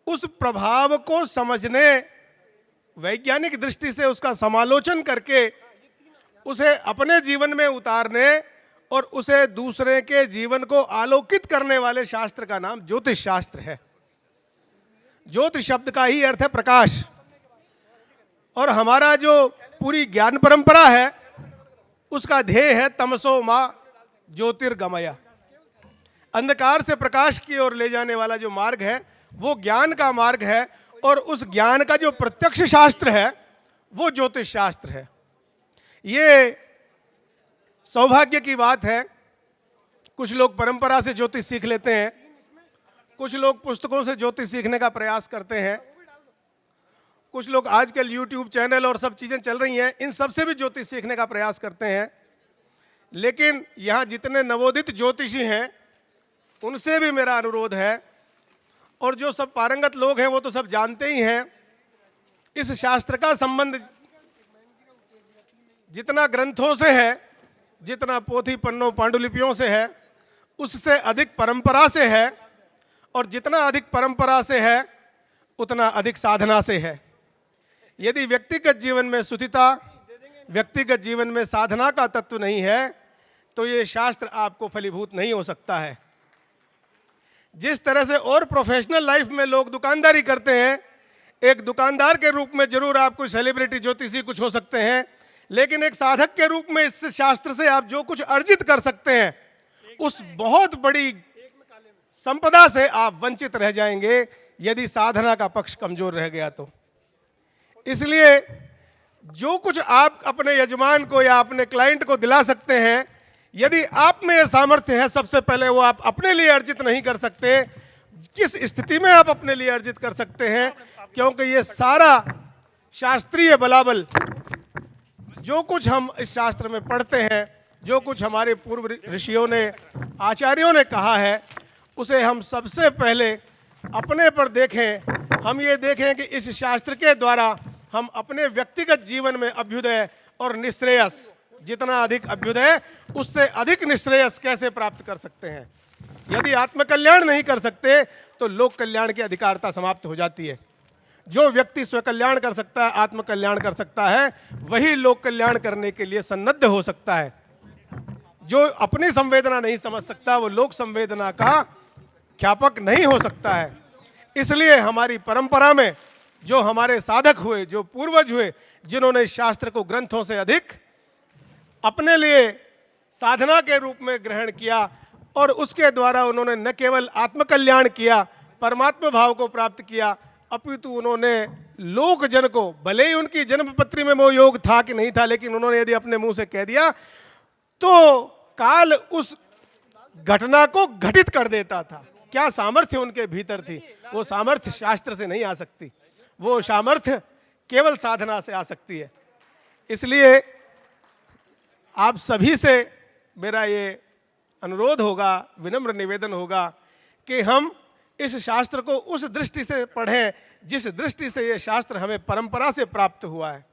उस प्रभाव को समझने, वैज्ञानिक दृष्टि से उसका समालोचन करके उसे अपने जीवन में उतारने और उसे दूसरे के जीवन को आलोकित करने वाले शास्त्र का नाम ज्योतिष शास्त्र है। ज्योतिष शब्द का ही अर्थ है प्रकाश, और हमारा जो पूरी ज्ञान परंपरा है उसका ध्येय है तमसो मा ज्योतिर्गमय, अंधकार से प्रकाश की ओर ले जाने वाला जो मार्ग है वो ज्ञान का मार्ग है, और उस ज्ञान का जो प्रत्यक्ष शास्त्र है वो ज्योतिष शास्त्र है। ये सौभाग्य की बात है, कुछ लोग परंपरा से ज्योतिष सीख लेते हैं, कुछ लोग पुस्तकों से ज्योतिष सीखने का प्रयास करते हैं, कुछ लोग आजकल YouTube चैनल और सब चीज़ें चल रही हैं, इन सब से भी ज्योतिष सीखने का प्रयास करते हैं। लेकिन यहाँ जितने नवोदित ज्योतिषी हैं उनसे भी मेरा अनुरोध है, और जो सब पारंगत लोग हैं वो तो सब जानते ही हैं, इस शास्त्र का संबंध जितना ग्रंथों से है, जितना पोथी पन्नों पांडुलिपियों से है, उससे अधिक परंपरा से है, और जितना अधिक परंपरा से है उतना अधिक साधना से है। यदि व्यक्तिगत जीवन में शुचिता, व्यक्तिगत जीवन में साधना का तत्व नहीं है तो ये शास्त्र आपको फलीभूत नहीं हो सकता है। जिस तरह से और प्रोफेशनल लाइफ में लोग दुकानदारी करते हैं, एक दुकानदार के रूप में जरूर आप कोई सेलिब्रिटी ज्योतिषी कुछ हो सकते हैं, लेकिन एक साधक के रूप में इस शास्त्र से आप जो कुछ अर्जित कर सकते हैं उस बहुत बड़ी संपदा से आप वंचित रह जाएंगे यदि साधना का पक्ष कमजोर रह गया तो। इसलिए जो कुछ आप अपने यजमान को या अपने क्लाइंट को दिला सकते हैं, यदि आप में यह सामर्थ्य है, सबसे पहले वो आप अपने लिए अर्जित नहीं कर सकते, किस स्थिति में आप अपने लिए अर्जित कर सकते हैं, क्योंकि ये सारा शास्त्रीय बलाबल जो कुछ हम इस शास्त्र में पढ़ते हैं, जो कुछ हमारे पूर्व ऋषियों ने, आचार्यों ने कहा है, उसे हम सबसे पहले अपने पर देखें। हम ये देखें कि इस शास्त्र के द्वारा हम अपने व्यक्तिगत जीवन में अभ्युदय और निश्रेयस, जितना अधिक अभ्युदय उससे अधिक निश्रेयस कैसे प्राप्त कर सकते हैं। यदि आत्मकल्याण नहीं कर सकते तो लोक कल्याण की अधिकारता समाप्त हो जाती है। जो व्यक्ति स्वकल्याण कर सकता है, आत्मकल्याण कर सकता है, वही लोक कल्याण करने के लिए सन्नद्ध हो सकता है। जो अपनी संवेदना नहीं समझ सकता वो लोक संवेदना का ख्यापक नहीं हो सकता है। इसलिए हमारी परंपरा में जो हमारे साधक हुए, जो पूर्वज हुए, जिन्होंने शास्त्र को ग्रंथों से अधिक अपने लिए साधना के रूप में ग्रहण किया और उसके द्वारा उन्होंने न केवल आत्मकल्याण किया, परमात्मा भाव को प्राप्त किया, अपितु उन्होंने लोक जन को, भले ही उनकी जन्मपत्री में वो योग था कि नहीं था, लेकिन उन्होंने यदि अपने मुंह से कह दिया तो काल उस घटना को घटित कर देता था। क्या सामर्थ्य उनके भीतर थी, वो सामर्थ्य शास्त्र से नहीं आ सकती, वो सामर्थ्य केवल साधना से आ सकती है। इसलिए आप सभी से मेरा ये अनुरोध होगा, विनम्र निवेदन होगा कि हम इस शास्त्र को उस दृष्टि से पढ़ें जिस दृष्टि से ये शास्त्र हमें परंपरा से प्राप्त हुआ है।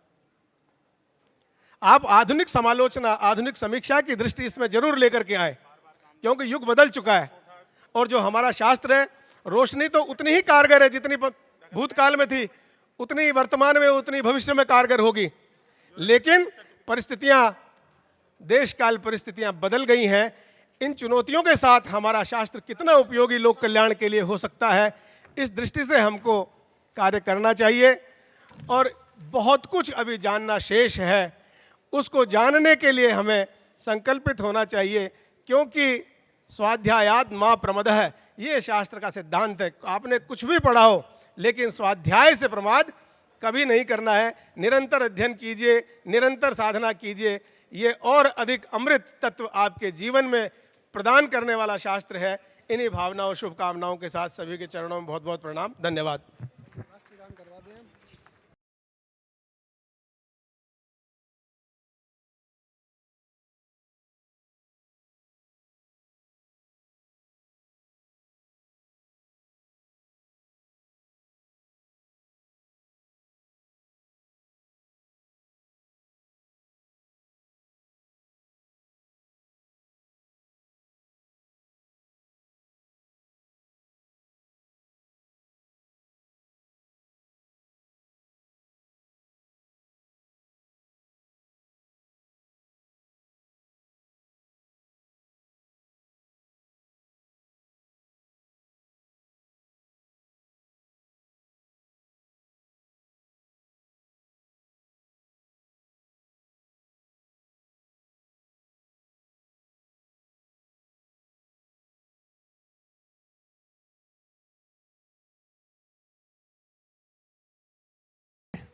आप आधुनिक समालोचना, आधुनिक समीक्षा की दृष्टि इसमें जरूर लेकर के आए, क्योंकि युग बदल चुका है और जो हमारा शास्त्र है, रोशनी तो उतनी ही कारगर है जितनी भूतकाल में थी, उतनी वर्तमान में, उतनी भविष्य में कारगर होगी। लेकिन परिस्थितियां, देश काल परिस्थितियां बदल गई हैं। इन चुनौतियों के साथ हमारा शास्त्र कितना उपयोगी लोक कल्याण के लिए हो सकता है, इस दृष्टि से हमको कार्य करना चाहिए। और बहुत कुछ अभी जानना शेष है, उसको जानने के लिए हमें संकल्पित होना चाहिए, क्योंकि स्वाध्यायात् मा प्रमदः, ये शास्त्र का सिद्धांत है। आपने कुछ भी पढ़ा हो, लेकिन स्वाध्याय से प्रमाद कभी नहीं करना है। निरंतर अध्ययन कीजिए, निरंतर साधना कीजिए, ये और अधिक अमृत तत्व आपके जीवन में प्रदान करने वाला शास्त्र है। इन्हीं भावनाओं, शुभकामनाओं के साथ सभी के चरणों में बहुत बहुत प्रणाम। धन्यवाद।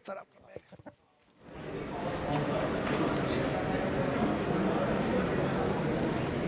सर आप